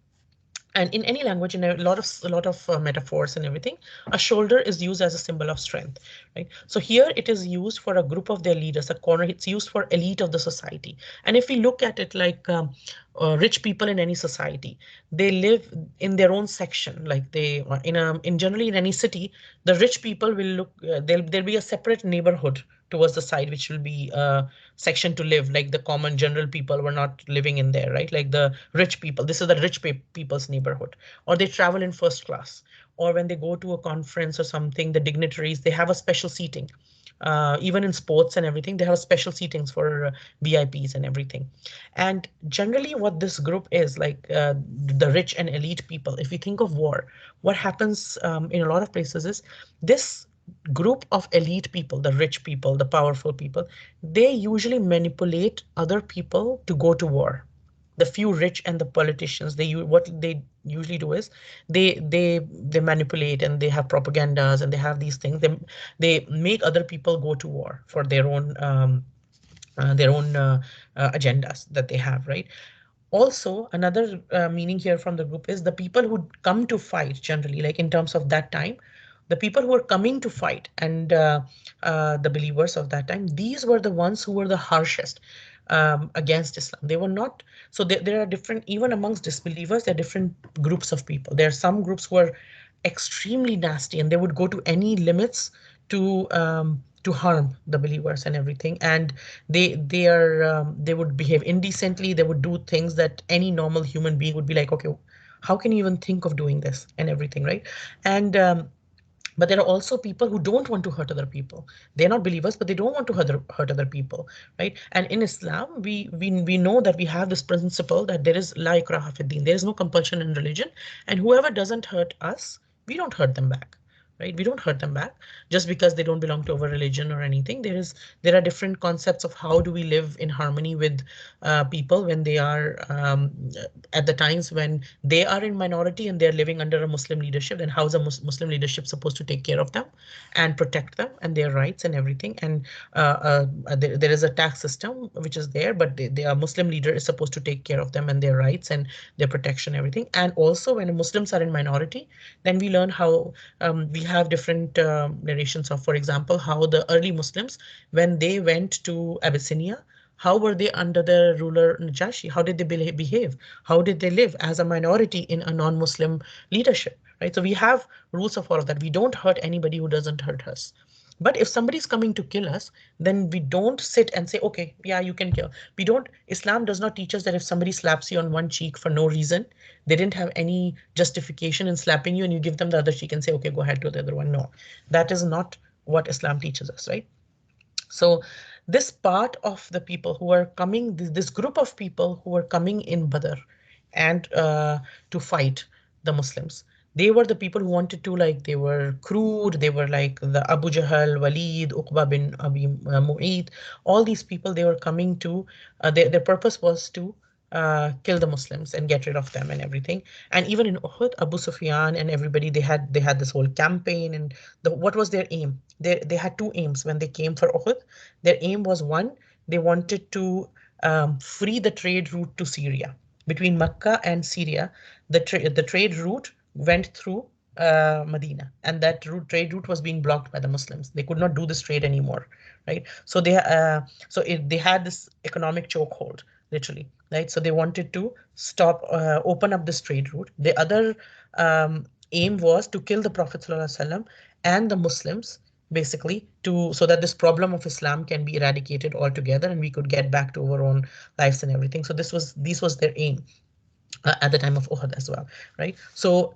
And in any language, in a lot of metaphors and everything, a shoulder is used as a symbol of strength, right? So here it is used for a group of their leaders, a corner. It's used for elite of the society. And if we look at it like rich people in any society, they live in their own section, like they in generally in any city, the rich people will look, there'll be a separate neighborhood towards the side, which will be a section to live, like the common general people were not living in there, right? Like the rich people, this is the rich people's neighborhood. Or they travel in first class, or when they go to a conference or something, the dignitaries, they have a special seating. Even in sports and everything, they have special seatings for VIPs and everything. And generally, what this group is like, the rich and elite people, if you think of war, what happens in a lot of places is this group of elite people, the rich people, the powerful people, they usually manipulate other people to go to war. The few rich and the politicians, what they usually do is they manipulate, and they have propagandas, and they have these things. They make other people go to war for their own agendas that they have, right? Also, another meaning here from the group is the people who come to fight generally, like in terms of that time, the people who were coming to fight, and the believers of that time, these were the ones who were the harshest against Islam. They were not, so there are different, even amongst disbelievers, there are different groups of people. There are some groups who are extremely nasty, and they would go to any limits to harm the believers and everything. And they would behave indecently. They would do things that any normal human being would be like, okay, how can you even think of doing this and everything, right? And But there are also people who don't want to hurt other people. They're not believers, but they don't want to hurt other people, right? And in Islam, we know that we have this principle that there is la ikraha fi din. There is no compulsion in religion, and whoever doesn't hurt us, we don't hurt them back, right? We don't hurt them back just because they don't belong to our religion or anything. There are different concepts of how do we live in harmony with people when they are at the times when they are in minority and they're living under a Muslim leadership. Then how is a Muslim leadership supposed to take care of them and protect them and their rights and everything? And there is a tax system which is there, but the Muslim leader is supposed to take care of them and their rights and their protection, everything. And also, when Muslims are in minority, then we learn how we have different narrations of, for example, how the early Muslims, when they went to Abyssinia, how were they under the ruler Najashi? How did they behave? How did they live as a minority in a non-Muslim leadership? Right. So we have rules of all of that. We don't hurt anybody who doesn't hurt us. But if somebody's coming to kill us, then we don't sit and say, okay, yeah, you can kill. We don't, Islam does not teach us that if somebody slaps you on one cheek for no reason, they didn't have any justification in slapping you and you give them the other cheek and say, okay, go ahead to the other one. No, that is not what Islam teaches us, right? So this part of the people who are coming, this group of people who are coming in Badr and to fight the Muslims, they were the people who wanted to, like, they were crude, they were like the Abu Jahl, Walid, Uqba bin Abi Mu'id, all these people, they were coming to, their purpose was to kill the Muslims and get rid of them and everything. And even in Uhud, Abu Sufyan and everybody, they had this whole campaign. And what was their aim? They had two aims when they came for Uhud. Their aim was, one, they wanted to free the trade route to Syria. Between Mecca and Syria, the trade route went through Medina, and that trade route was being blocked by the Muslims. They could not do this trade anymore, right? So they had this economic chokehold, literally, right? So they wanted to open up this trade route. The other aim was to kill the Prophet ﷺ and the Muslims, basically, so that this problem of Islam can be eradicated altogether and we could get back to our own lives and everything. So this was their aim at the time of Uhud as well, right? So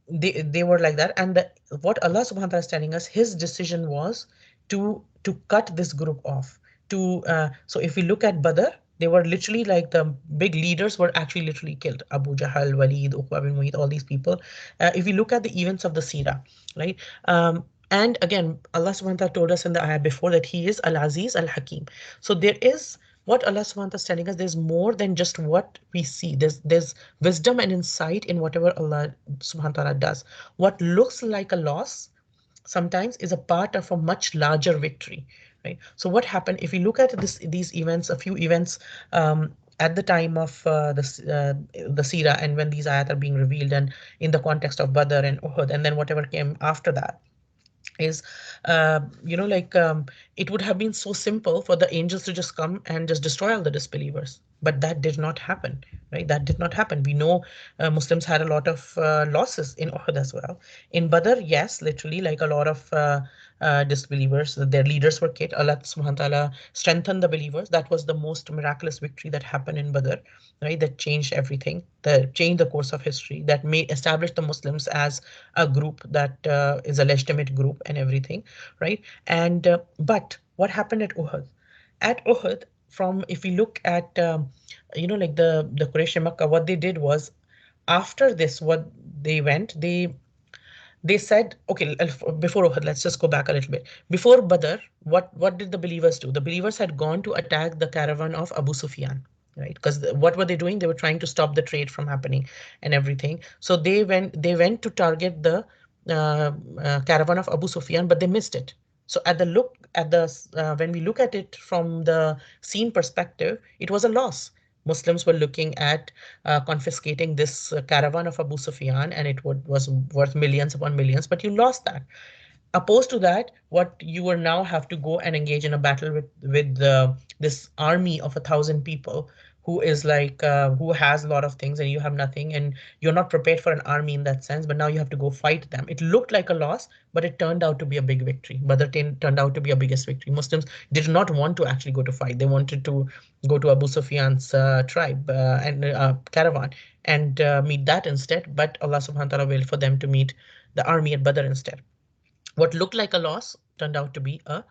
they were like that, and what Allah Subhanahu wa Taala is telling us, His decision was to cut this group off. So if we look at Badr, they were literally like the big leaders were actually literally killed. Abu Jahl, Walid, Uqba bin Mu'ayth, all these people. If we look at the events of the Sirah, right? And again, Allah Subhanahu wa Taala told us in the ayah before that He is Al Aziz Al Hakim. So there is what Allah Subhanahu wa Taala is telling us, there's more than just what we see. There's wisdom and insight in whatever Allah Subhanahu wa Taala does. What looks like a loss sometimes is a part of a much larger victory, right? So what happened if we look at these events, a few events at the time of the Sirah, and when these ayat are being revealed, and in the context of Badr and Uhud, and then whatever came after that, is like it would have been so simple for the angels to just come and just destroy all the disbelievers, but that did not happen, right? That did not happen. We know Muslims had a lot of losses in Uhud as well. In Badr, yes, literally, like a lot of disbelievers, their leaders were killed. Allah subhanahu wa ta'ala strengthened the believers. That was the most miraculous victory that happened in Badr, right? That changed everything, that changed the course of history, that made established the Muslims as a group that is a legitimate group and everything, right? And but what happened at Uhud? At Uhud, from if we look at like the Quraysh in Makkah, what they did was, after this, what they went, they said, okay, before Uhud, let's just go back a little bit. Before Badr, what did the believers do? The believers had gone to attack the caravan of Abu Sufyan, right? Because what were they doing? They were trying to stop the trade from happening and everything. So they went to target the caravan of Abu Sufyan, but they missed it. So when we look at it from the scene perspective, it was a loss. Muslims were looking at confiscating this caravan of Abu Sufyan, and it was worth millions upon millions, but you lost that. Opposed to that, what you will now have to go and engage in a battle with this army of 1,000 people, who is like who has a lot of things and you have nothing, and you're not prepared for an army in that sense, but now you have to go fight them. It looked like a loss, but it turned out to be a big victory. Badr turned out to be a biggest victory. Muslims did not want to actually go to fight. They wanted to go to Abu Sufyan's tribe and caravan and meet that instead, but Allah subhanahu wa ta'ala willed for them to meet the army at Badr instead. What looked like a loss turned out to be a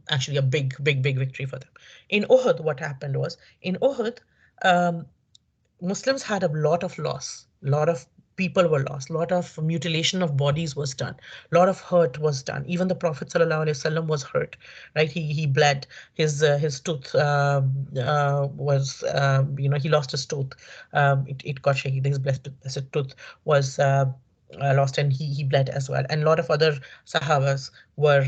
actually a big victory for them. In Uhud, what happened was in Uhud, um, Muslims had a lot of loss. A lot of people were lost. A lot of mutilation of bodies was done. A lot of hurt was done. Even the Prophet ﷺ was hurt, right? He bled. His tooth was he lost his tooth. It got shaky. His blessed tooth was lost, and he bled as well. And a lot of other Sahabas were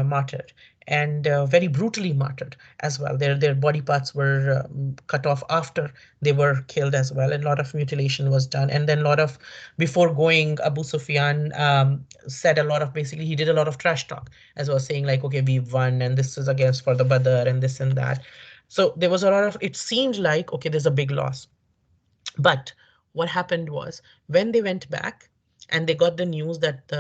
martyred, and very brutally martyred as well. Their body parts were cut off after they were killed as well, and a lot of mutilation was done. And then a lot of, before going, Abu Sufyan said a lot of, basically he did a lot of trash talk as well, saying like, okay, we won, and this is against for the Badr and this and that. So there was a lot of, it seemed like, okay, there's a big loss. But what happened was, when they went back and they got the news that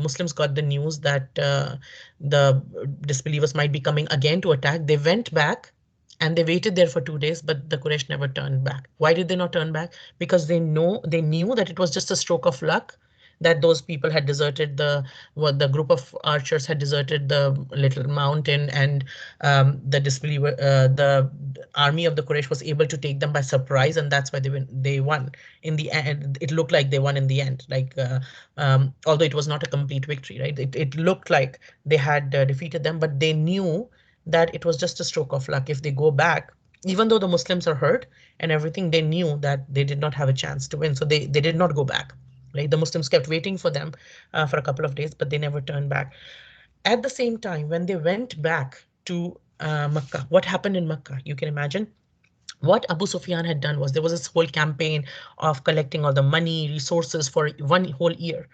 Muslims got the news that the disbelievers might be coming again to attack, they went back and they waited there for 2 days, but the Quraysh never turned back. Why did they not turn back? Because they knew that it was just a stroke of luck, that those people had deserted the, what, the group of archers had deserted the little mountain, and the army of the Quraysh was able to take them by surprise, and that's why they won in the end. It looked like they won in the end, like although it was not a complete victory, right? It looked like they had defeated them, but they knew that it was just a stroke of luck. If they go back, even though the Muslims are hurt and everything, they knew that they did not have a chance to win, so they did not go back. Right? The Muslims kept waiting for them for a couple of days, but they never turned back. At the same time, when they went back to Makkah, what happened in Makkah? You can imagine what Abu Sufyan had done was, there was this whole campaign of collecting all the money, resources for 1 whole year.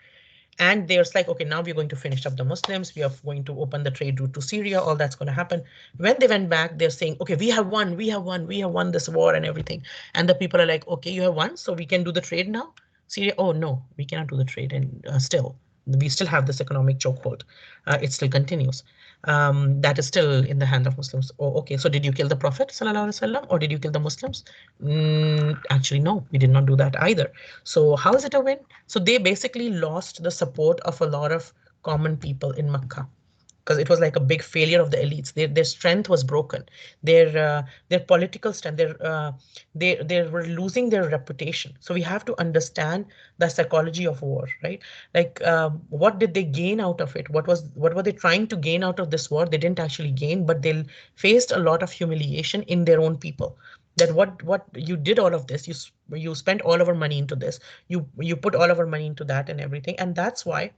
And there's like, okay, now we're going to finish up the Muslims. We are going to open the trade route to Syria. All that's going to happen. When they went back, they're saying, okay, we have won, we have won, we have won this war and everything. And the people are like, okay, you have won, so we can do the trade now. Syria, oh no, we cannot do the trade, and still we still have this economic chokehold. It still continues. That is still in the hand of Muslims. Oh, okay. So did you kill the Prophet sallallahu alaihi wasallam, or did you kill the Muslims? Actually, no, we did not do that either. So how is it a win? So they basically lost the support of a lot of common people in Makkah, because it was like a big failure of the elites. Their strength was broken. Their political strength. They were losing their reputation. So we have to understand the psychology of war, right? Like, what did they gain out of it? What were they trying to gain out of this war? They didn't actually gain, but they faced a lot of humiliation in their own people. That what you did all of this, you spent all of our money into this, you put all of our money into that and everything, and that's why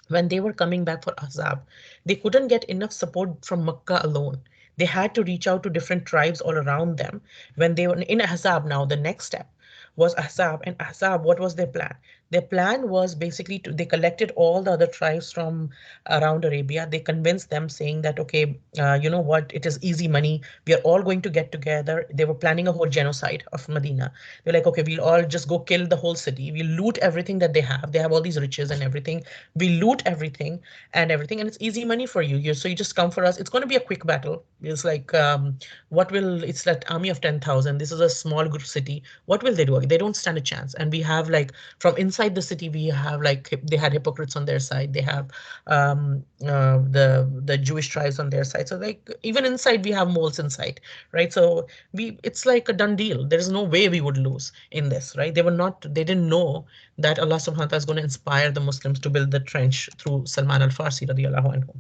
when they were coming back for Ahzab, they couldn't get enough support from Makkah alone. They had to reach out to different tribes all around them. When they were in Ahzab, now the next step was Ahzab. And Ahzab, what was their plan? Their plan was basically they collected all the other tribes from around Arabia. They convinced them, saying that, okay, you know what, it is easy money. We are all going to get together. They were planning a whole genocide of Medina. They're like, okay, we'll all just go kill the whole city. We'll loot everything that they have. They have all these riches and everything. We loot everything, and it's easy money for you. So you just come for us. It's going to be a quick battle. It's like, it's that army of 10,000. This is a small group city. What will they do? They don't stand a chance. And we have, like, from inside the city, we have, like, they had hypocrites on their side. They have the Jewish tribes on their side. So, like, even inside, we have moles inside, right? So it's like a done deal. There is no way we would lose in this, right? They didn't know that Allah subhanahu wa ta'ala is going to inspire the Muslims to build the trench through Salman al-Farsi radiallahu anhu.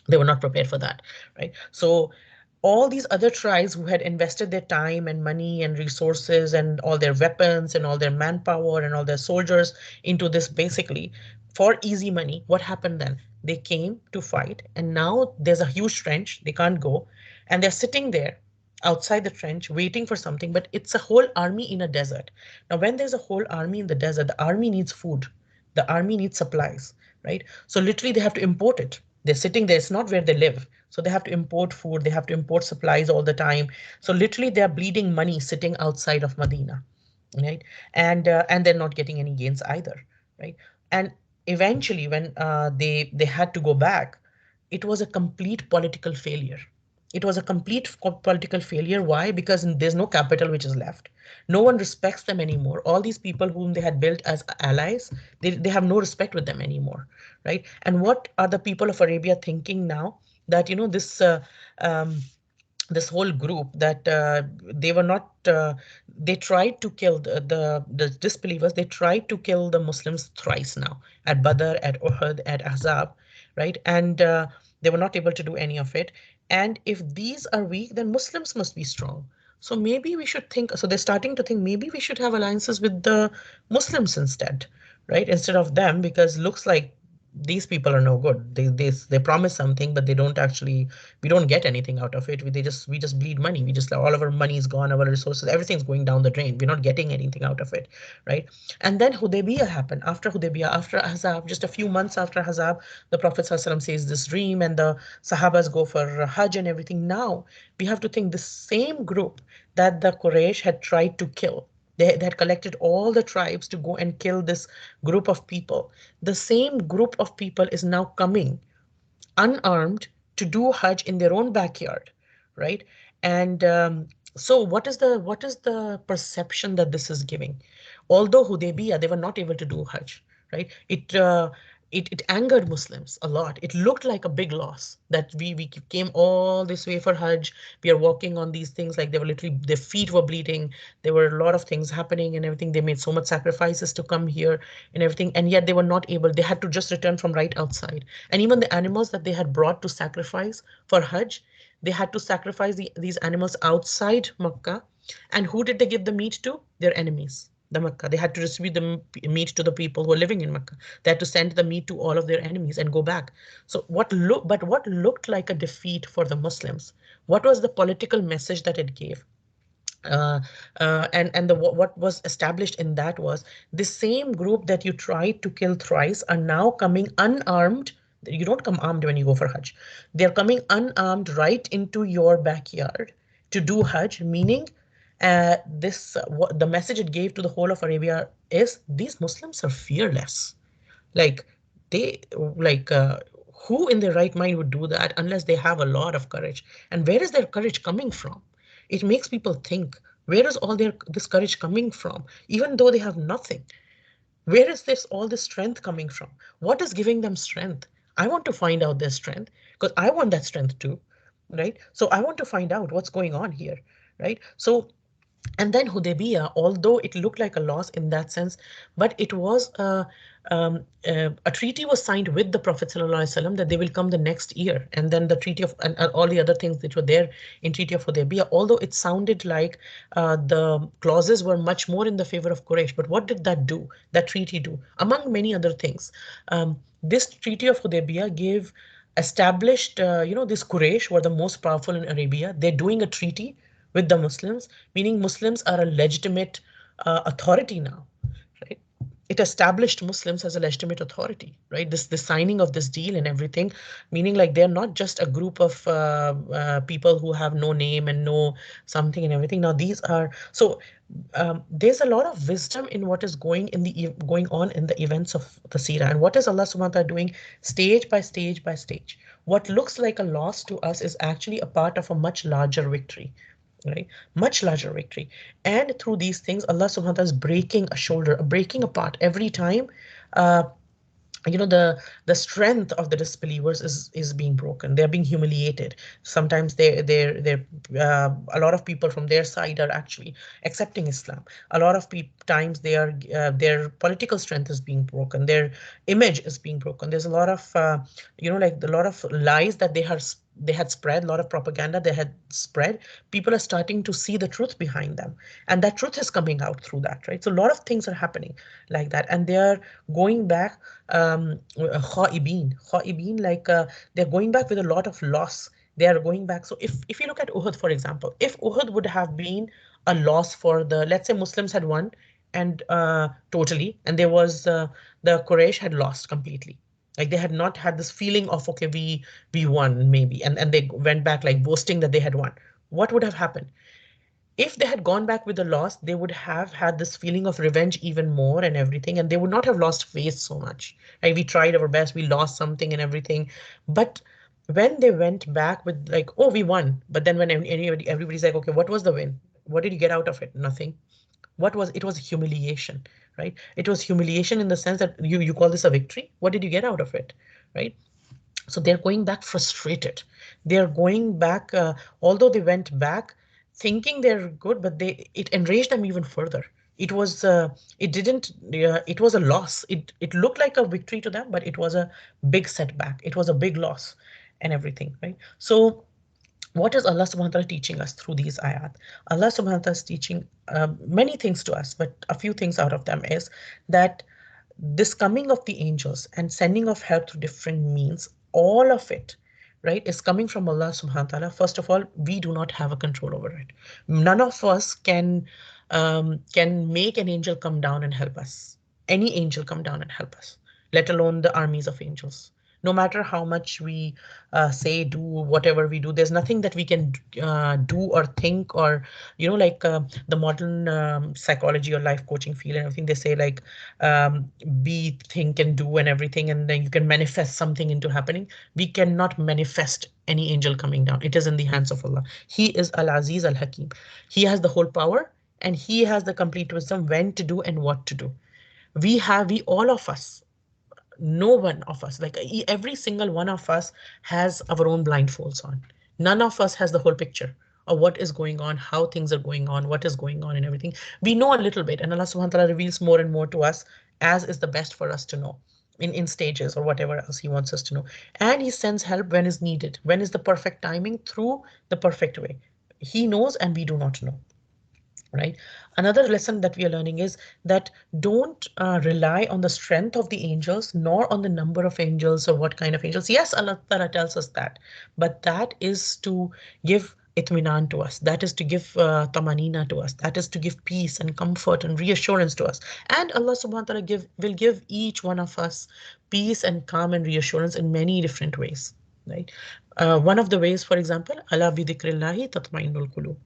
They were not prepared for that, right? So all these other tribes who had invested their time and money and resources and all their weapons and all their manpower and all their soldiers into this, basically for easy money, what happened then? They came to fight, and now there's a huge trench. They can't go, and they're sitting there outside the trench waiting for something, but it's a whole army in a desert. Now, when there's a whole army in the desert, the army needs food, the army needs supplies, right? So literally they have to import it. They're sitting there, it's not where they live. So they have to import food, they have to import supplies all the time. So literally they're bleeding money sitting outside of Medina, right? And they're not getting any gains either, right? And eventually when they had to go back, it was a complete political failure. It was a complete political failure. Why? Because there's no capital which is left. No one respects them anymore. All these people whom they had built as allies, they have no respect with them anymore, right? And what are the people of Arabia thinking now? That, um, this whole group, that they were not they tried to kill the disbelievers. They tried to kill the Muslims thrice now, at Badr, at Uhud, at Ahzab, right? And they were not able to do any of it. And if these are weak, then Muslims must be strong. So maybe we should think, so they're starting to think maybe we should have alliances with the Muslims instead, right? Instead of them, because looks like these people are no good. They promise something, but they don't actually, we don't get anything out of it. We just bleed money. We just, all of our money is gone, our resources, everything's going down the drain. We're not getting anything out of it, right? And then Hudaybiyah happened. After Hudaybiyah, after Ahzab, just a few months after Ahzab, the Prophet ﷺ says this dream, and the Sahabas go for Hajj and everything. Now we have to think the same group that the Quraysh had tried to kill. They had collected all the tribes to go and kill this group of people. The same group of people is now coming unarmed to do Hajj in their own backyard, right? And so, what is the perception that this is giving? Although Hudaybiyah, they were not able to do Hajj, right? It angered Muslims a lot. It looked like a big loss that we came all this way for Hajj. We are walking on these things, like they were literally, their feet were bleeding. There were a lot of things happening and everything. They made so much sacrifices to come here and everything, and yet they were not able. They had to just return from right outside. And even the animals that they had brought to sacrifice for Hajj, they had to sacrifice these animals outside Makkah. And who did they give the meat to? Their enemies, the Makkah. They had to distribute the meat to the people who were living in Makkah. They had to send the meat to all of their enemies and go back. So what looked like a defeat for the Muslims? What was the political message that it gave? uh, and what was established in that was the same group that you tried to kill thrice are now coming unarmed. You don't come armed when you go for Hajj. They're coming unarmed right into your backyard to do Hajj, meaning this what the message it gave to the whole of Arabia is these Muslims are fearless. Like they like who in their right mind would do that unless they have a lot of courage? And where is their courage coming from? It makes people think, where is all their this courage coming from? Even though they have nothing, where is this all this strength coming from? What is giving them strength? I want to find out their strength, because I want that strength too, right? So I want to find out what's going on here, right? So, and then Hudaybiyah, although it looked like a loss in that sense, but it was a treaty was signed with the Prophet ﷺ that they will come the next year, and then the treaty of and all the other things that were there in Treaty of Hudaybiyah. Although it sounded like the clauses were much more in the favor of Quraysh, but what did that do? That treaty do, among many other things. This Treaty of Hudaybiyah gave established, this Quraysh were the most powerful in Arabia. They're doing a treaty with the Muslims, meaning Muslims are a legitimate authority now, right? It established Muslims as a legitimate authority, right? This the signing of this deal and everything, meaning like they're not just a group of people who have no name and no something and everything. Now these are so there's a lot of wisdom in what is going on in the events of the Sirah, and what is Allah Subhanahu wa Taala doing stage by stage by stage. What looks like a loss to us is actually a part of a much larger victory, right? Much larger victory. And through these things, Allah subhanahu wa ta'ala is breaking a shoulder, breaking apart every time. Uh, the strength of the disbelievers is being broken. They're being humiliated. Sometimes they're a lot of people from their side are actually accepting Islam. A lot of times their political strength is being broken. Their image is being broken. There's a lot of like a lot of lies that they had spread, a lot of propaganda they had spread. People are starting to see the truth behind them, and that truth is coming out through that, right? So a lot of things are happening like that, and they are going back khaibin, like they're going back with a lot of loss. They are going back. So if you look at Uhud, for example, if Uhud would have been a loss for the, let's say Muslims had won and totally, and there was the Quraysh had lost completely. Like they had not had this feeling of okay, we won maybe, and they went back like boasting that they had won. What would have happened? If they had gone back with the loss, they would have had this feeling of revenge even more and everything, and they would not have lost faith so much. Right? We tried our best, we lost something and everything, but when they went back with like, oh, we won, but then when everybody's like, okay, what was the win? What did you get out of it? Nothing. What was it? Was humiliation, right? It was humiliation in the sense that you call this a victory. What did you get out of it, right? So they're going back frustrated. They're going back, although they went back thinking they're good, but they it enraged them even further. It was it didn't it was a loss. It looked like a victory to them, but it was a big setback. It was a big loss and everything, right? So what is Allah subhanahu wa ta'ala teaching us through these ayat? Allah subhanahu wa ta'ala is teaching many things to us, but a few things out of them is that this coming of the angels and sending of help through different means, all of it, right, is coming from Allah subhanahu wa ta'ala. First of all, we do not have a control over it. None of us can make an angel come down and help us. Any angel come down and help us, let alone the armies of angels. No matter how much we say, do whatever we do, there's nothing that we can do or think or, like the modern psychology or life coaching field and everything. They say like, be, think, and do and everything, and then you can manifest something into happening. We cannot manifest any angel coming down. It is in the hands of Allah. He is Al Aziz Al Hakim. He has the whole power and he has the complete wisdom when to do and what to do. We all of us, no one of us, like every single one of us has our own blindfolds on. None of us has the whole picture of what is going on, how things are going on, what is going on and everything. We know a little bit and Allah subhanahu wa ta'ala reveals more and more to us as is the best for us to know in stages or whatever else he wants us to know. And he sends help when is needed, when is the perfect timing through the perfect way. He knows and we do not know, right? Another lesson that we are learning is that don't rely on the strength of the angels nor on the number of angels or what kind of angels. Yes, Allah Ta'ala tells us that, but that is to give itminan to us. That is to give tamanina to us. That is to give peace and comfort and reassurance to us. And Allah subhanahu wa ta'ala will give each one of us peace and calm and reassurance in many different ways, right? One of the ways, for example, ala bi dhikrillahi tatma'innul qulub.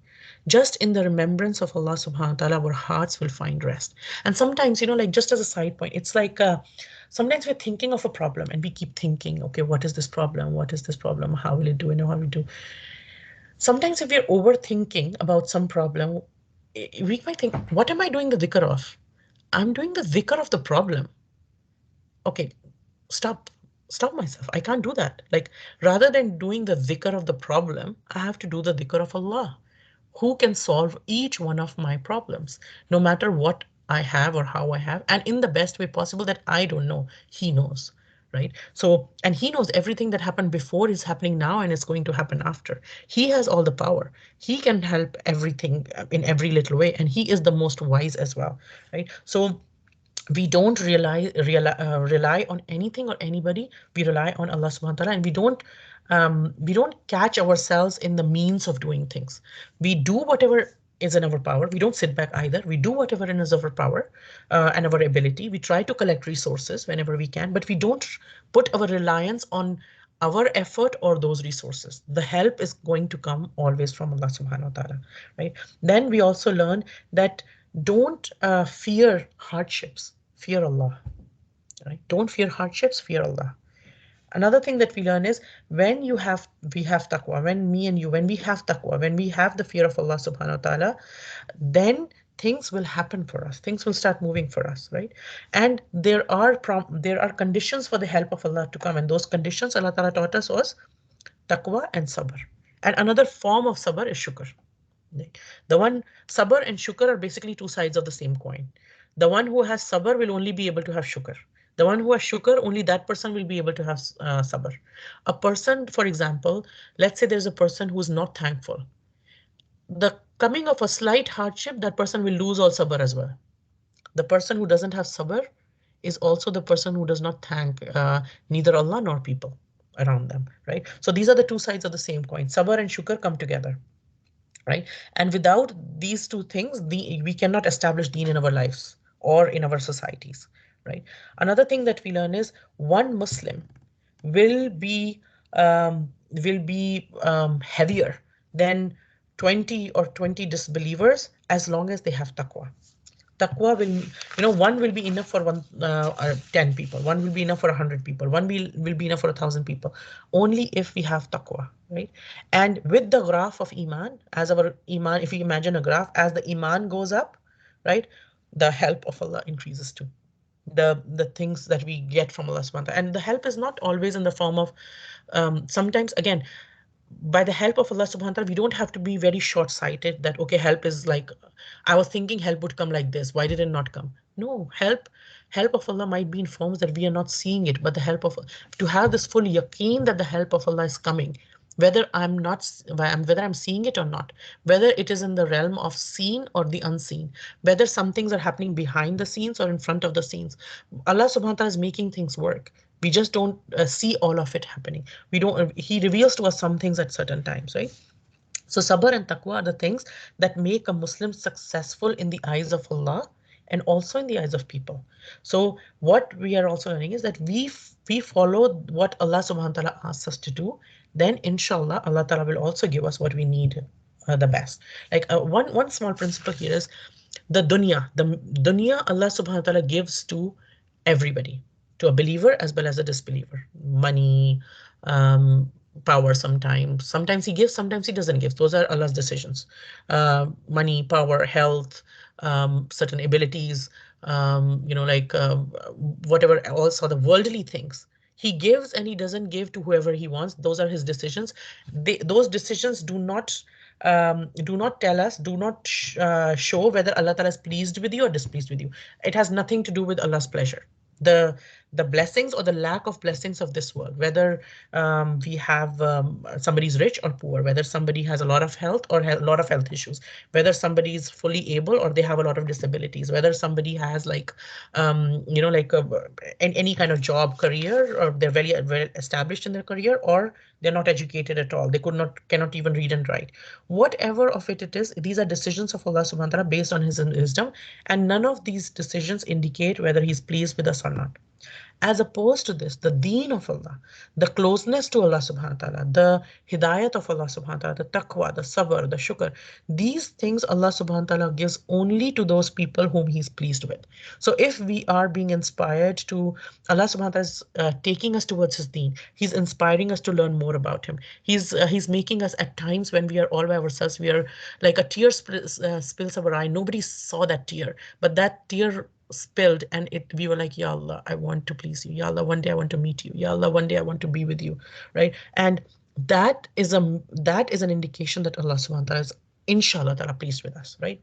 Just in the remembrance of Allah subhanahu wa ta'ala, our hearts will find rest. And sometimes, like just as a side point, it's like sometimes we're thinking of a problem and we keep thinking, okay, what is this problem? What is this problem? How will it do? And how will it do? Sometimes if we're overthinking about some problem, we might think, what am I doing the dhikr of? I'm doing the dhikr of the problem. Okay, stop. Stop myself. I can't do that. Like, rather than doing the dhikr of the problem, I have to do the dhikr of Allah, who can solve each one of my problems, no matter what I have or how I have, and in the best way possible that I don't know. He knows, right? So, and he knows everything that happened before is happening now and is going to happen after. He has all the power. He can help everything in every little way, and he is the most wise as well, right? So, we don't rely on anything or anybody. We rely on Allah subhanahu wa ta'ala, and we don't catch ourselves in the means of doing things. We do whatever is in our power. We don't sit back either. We do whatever is our power and our ability. We try to collect resources whenever we can, but we don't put our reliance on our effort or those resources. The help is going to come always from Allah subhanahu wa ta'ala, right? Then we also learn that don't fear hardships, fear Allah, right? Don't fear hardships, fear Allah. Another thing that we learn is when we have taqwa, when me and you, when we have taqwa, when we have the fear of Allah subhanahu wa ta'ala, then things will happen for us. Things will start moving for us, right? And there are conditions for the help of Allah to come, and those conditions Allah Ta'ala taught us was taqwa and sabr. And another form of sabr is shukr. Right? The one sabr and shukr are basically two sides of the same coin. The one who has sabr will only be able to have shukr. The one who has shukr, only that person will be able to have sabr. A person, for example, let's say there's a person who's not thankful. The coming of a slight hardship, that person will lose all sabr as well. The person who doesn't have sabr is also the person who does not thank neither Allah nor people around them, right? So these are the two sides of the same coin. Sabr and shukr come together, right? And without these two things, we cannot establish deen in our lives or in our societies, right? Another thing that we learn is one Muslim will be heavier than 20 or 20 disbelievers as long as they have taqwa. Taqwa will, one will be enough for 10 people, one will be enough for 100 people, one will be enough for 1,000 people, only if we have taqwa, right? And with the graph of iman, as our iman, if you imagine a graph, as the iman goes up, right, the help of Allah increases too. The things that we get from Allah subhanahu wa ta'ala. And the help is not always in the form of, sometimes again, by the help of Allah subhanahu wa ta'ala, we don't have to be very short sighted that, okay, help is like, I was thinking help would come like this. Why did it not come? No, help of Allah might be in forms that we are not seeing it, but the help of, to have this full yaqeen that the help of Allah is coming, whether I'm not, whether I'm seeing it or not, whether it is in the realm of seen or the unseen, whether some things are happening behind the scenes or in front of the scenes. Allah subhanahu wa ta'ala is making things work. We just don't see all of it happening. We don't, he reveals to us some things at certain times, right? So sabr and taqwa are the things that make a Muslim successful in the eyes of Allah and also in the eyes of people. So what we are also learning is that we follow what Allah subhanahu wa ta'ala asks us to do, then inshallah Allah ta'ala will also give us what we need the best. Like one small principle here is the dunya Allah subhanahu wa ta'ala gives to everybody, to a believer as well as a disbeliever. Money, um, power sometimes. Sometimes he gives, sometimes he doesn't give. Those are Allah's decisions. Money, power, health, certain abilities, like whatever else are the worldly things. He gives and he doesn't give to whoever he wants. Those are his decisions. Those decisions do not tell us, do not show whether Allah Ta'ala is pleased with you or displeased with you. It has nothing to do with Allah's pleasure. The the blessings or the lack of blessings of this world, whether we have somebody's rich or poor, whether somebody has a lot of health or a lot of health issues, whether somebody is fully able or they have a lot of disabilities, whether somebody has like like any kind of job career, or they're very well established in their career, or they're not educated at all, they cannot even read and write. Whatever of it is, these are decisions of Allah subhanahu wa ta'ala based on his wisdom, and none of these decisions indicate whether he's pleased with us or not. As opposed to this, the deen of Allah, the closeness to Allah subhanahu wa ta'ala, the hidayat of Allah subhanahu wa ta'ala, the taqwa, the sabr, the shukr, these things Allah subhanahu wa ta'ala gives only to those people whom He's pleased with. So if we are being inspired to, Allah subhanahu wa ta'ala is taking us towards His deen, He's inspiring us to learn more about Him. He's making us at times when we are all by ourselves, we are like a tear spills our eye. Nobody saw that tear, but that tear spilled, and it we were like, ya Allah, I want to please you. Ya Allah, one day I want to meet you. Ya Allah, one day I want to be with you. Right? And that is an indication that Allah subhanahu wa ta'ala is inshallah ta'ala pleased with us, right?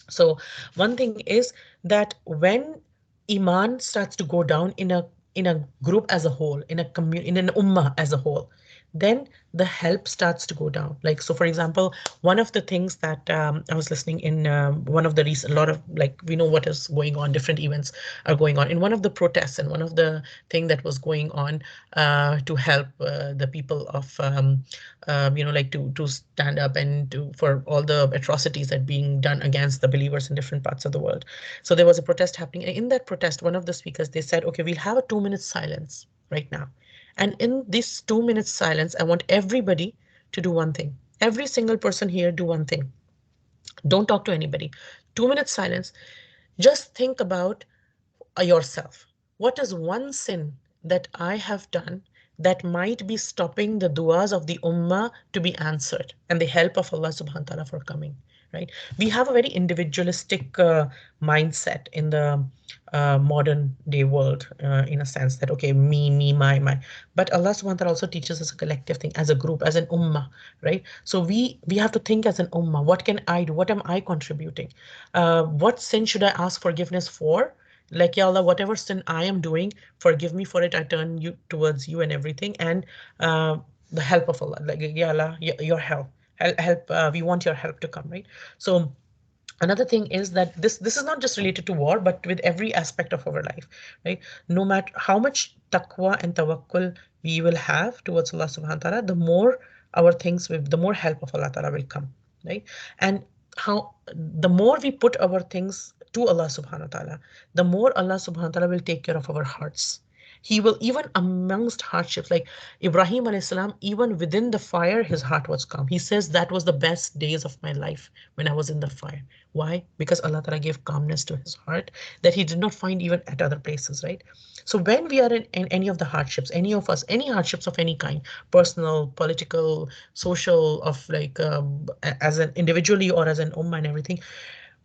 So one thing is that when iman starts to go down in a group as a whole, in a community, in an ummah as a whole, then the help starts to go down. Like, so for example, one of the things that I was listening in one of the recent, a lot of, like, we know what is going on, different events are going on in one of the protests, and one of the thing that was going on to help the people of like to stand up and to for all the atrocities that being done against the believers in different parts of the world. So there was a protest happening, and in that protest, one of the speakers, they said, okay, we'll have a 2 minute silence right now, and in this 2 minutes silence, I want everybody to do one thing. Every single person here do one thing. Don't talk to anybody. 2 minutes silence. Just think about yourself. What is one sin that I have done that might be stopping the du'as of the ummah to be answered and the help of Allah subhanahu wa ta'ala for coming? Right? We have a very individualistic mindset in the modern day world, in a sense that, okay, me, my. But Allah subhanahu wa ta'ala also teaches us a collective thing as a group, as an ummah, right? So we have to think as an ummah. What can I do? What am I contributing? What sin should I ask forgiveness for? Like, ya Allah, whatever sin I am doing, forgive me for it. I turn you towards you and everything, and the help of Allah. Like, ya Allah, your help, help. We want your help to come, right? So another thing is that this is not just related to war, but with every aspect of our life, right? No matter how much taqwa and tawakkul we will have towards Allah subhanahu wa ta'ala, the more our things with the more help of Allah ta'ala will come, right? And how the more we put our things to Allah subhanahu wa ta'ala, the more Allah subhanahu wa ta'ala will take care of our hearts. He will, even amongst hardships, like Ibrahim alayhi salam, even within the fire, his heart was calm. He says that was the best days of my life when I was in the fire. Why? Because Allah Ta'ala gave calmness to his heart that he did not find even at other places, right? So when we are in any of the hardships, any of us, any hardships of any kind, personal, political, social, of like as an individually or as an ummah and everything,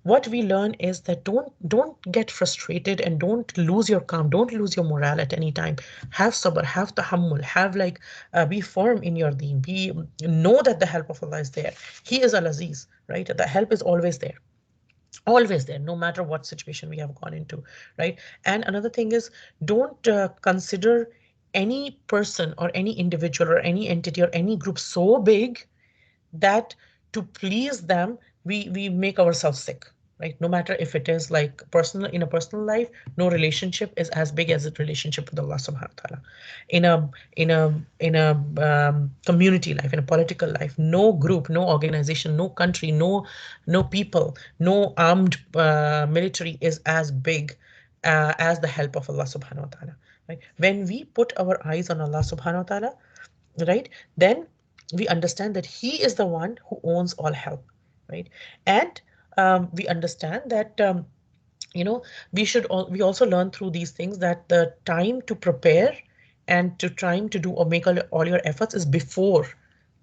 what we learn is that don't get frustrated and don't lose your calm, don't lose your morale at any time. Have sabr, have tahammul, have like be firm in your deen, be know that the help of Allah is there. He is al aziz, right? The help is always there, no matter what situation we have gone into, right? And another thing is, don't consider any person or any individual or any entity or any group so big that to please them we make ourselves sick, right? No matter if it is like personal, in a personal life, no relationship is as big as a relationship with Allah subhanahu wa ta'ala. In a community life, in a political life, no group, no organization, no country, no people, no armed military is as big as the help of Allah subhanahu wa ta'ala, right? When we put our eyes on Allah subhanahu wa ta'ala, right, then we understand that he is the one who owns all help, right? And we understand that you know we also learn through these things that the time to prepare and to time to do or make all your efforts is before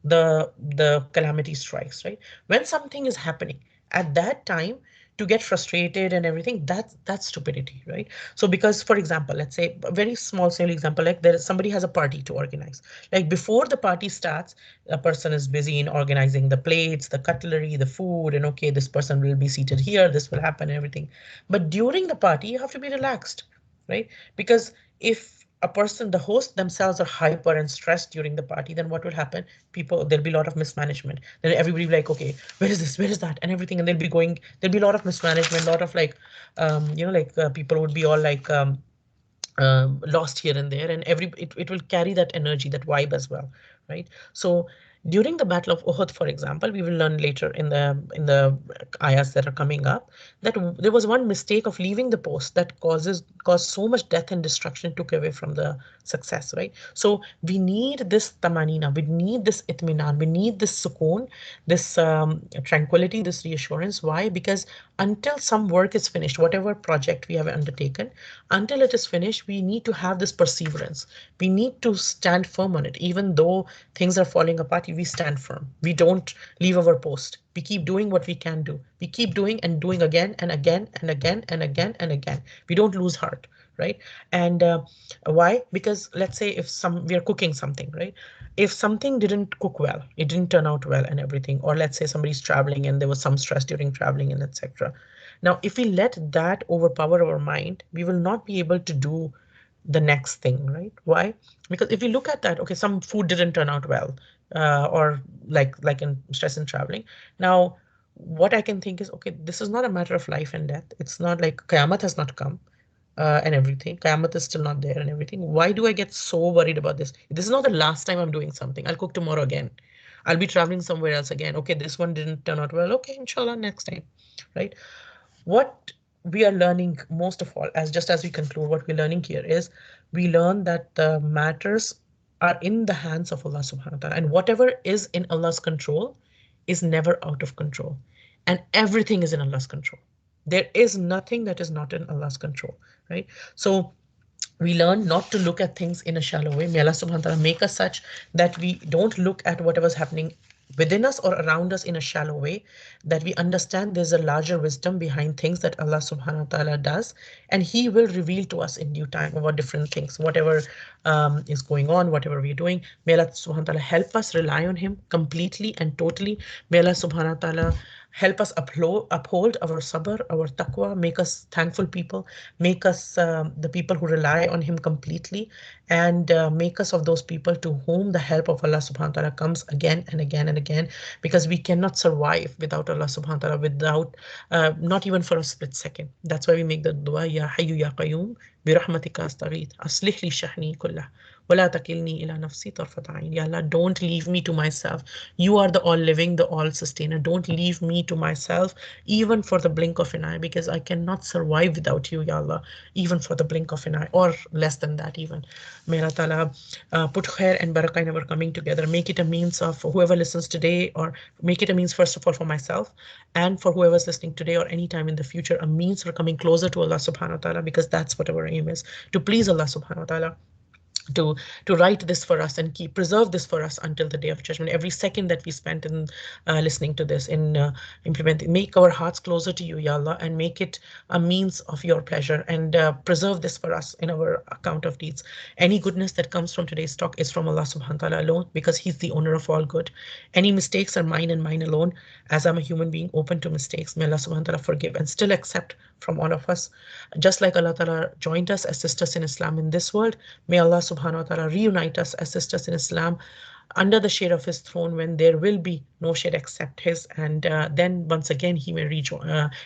the calamity strikes, right? When something is happening at that time, to get frustrated and everything, that's stupidity, right? So because, for example, let's say a very small silly example, like there is somebody has a party to organize. Like before the party starts, a person is busy in organizing the plates, the cutlery, the food, and okay, this person will be seated here, this will happen, and everything. But during the party, you have to be relaxed, right? Because if a person, the host themselves are hyper and stressed during the party, then what will happen? People, there'll be a lot of mismanagement. Then everybody will be like, okay, where is this? Where is that? And everything. And they'll be going, there'll be a lot of mismanagement, a lot of like, people would be all like, lost here and there, and it will carry that energy, that vibe as well, right? So during the battle of Uhud, for example, we will learn later in the ayahs that are coming up, that there was one mistake of leaving the post that caused so much death and destruction, took away from the success, right? So we need this tamanina, we need this itminan, we need this sukoon, this tranquility, this reassurance. Why? Because until some work is finished, whatever project we have undertaken, until it is finished, we need to have this perseverance. We need to stand firm on it. Even though things are falling apart, we stand firm. We don't leave our post. We keep doing what we can do. We keep doing and doing again and again and again and again and again. We don't lose heart, right? And why? Because let's say if we are cooking something, right? If something didn't cook well, it didn't turn out well and everything, or let's say somebody's traveling and there was some stress during traveling and etc. Now, if we let that overpower our mind, we will not be able to do the next thing, right? Why? Because if we look at that, okay, some food didn't turn out well, or like in stress and traveling. Now, what I can think is, okay, this is not a matter of life and death. It's not like Qiyamah has not come, and everything. Qiyamah is still not there and everything. Why do I get so worried about this? This is not the last time I'm doing something. I'll cook tomorrow again. I'll be traveling somewhere else again. Okay, this one didn't turn out well. Okay, inshallah, next time, right? What we are learning most of all, as just as we conclude, what we're learning here is we learn that the matters are in the hands of Allah subhanahu wa ta'ala, and whatever is in Allah's control is never out of control, and everything is in Allah's control. There is nothing that is not in Allah's control, right? So we learn not to look at things in a shallow way. May Allah subhanahu wa ta'ala make us such that we don't look at whatever's happening within us or around us in a shallow way, that we understand there's a larger wisdom behind things that Allah subhanahu wa ta'ala does, and He will reveal to us in due time about different things, whatever is going on, whatever we're doing. May Allah subhanahu wa ta'ala help us rely on Him completely and totally. May Allah subhanahu wa ta'ala help us uphold our sabr, our taqwa, make us thankful people, make us the people who rely on Him completely, and make us of those people to whom the help of Allah subhanahu wa ta'ala comes again and again and again, because we cannot survive without Allah subhanahu wa ta'ala, without not even for a split second. That's why we make the dua, Ya Hayyu Ya Qayyum, bi rahmatika astaghith, aslih li shahni kullah, وَلَا تَكِلْنِي إِلَى نَفْسِي طَرْفَةَ عَيْنٍ. Ya Allah, don't leave me to myself. You are the all living, the all sustainer. Don't leave me to myself, even for the blink of an eye, because I cannot survive without you, Ya Allah, even for the blink of an eye, or less than that even. May Allah Ta'ala put khair and barakah in our coming together. Make it a means of whoever listens today, or make it a means, first of all, for myself and for whoever's listening today or any time in the future, a means for coming closer to Allah subhanahu wa ta'ala, because that's what our aim is, to please Allah subhanahu wa ta'ala, to write this for us and keep preserve this for us until the day of judgment. Every second that we spent in listening to this, in implementing, make our hearts closer to you, Ya Allah, and make it a means of your pleasure, and preserve this for us in our account of deeds. Any goodness that comes from today's talk is from Allah subhanahu wa ta'ala alone, because He's the owner of all good. Any mistakes are mine and mine alone, as I'm a human being open to mistakes. May Allah subhanahu wa ta'ala forgive and still accept from all of us. Just like Allah ta'ala joined us as sisters in Islam in this world, may Allah subhanahu wa ta'ala reunite us as sisters in Islam under the shade of His throne, when there will be no shade except His. And then once again, He may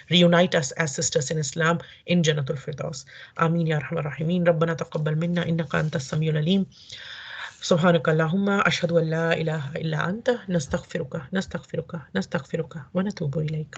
reunite us as sisters in Islam in Jannatul Firdaus. Ameen ya Arhamar Rahimin. Rabbana taqabbal minna innaka antas samiul alim. سبحانك اللهم أشهد أن لا إله إلا أنت نستغفرك نستغفرك نستغفرك ونتوب إليك.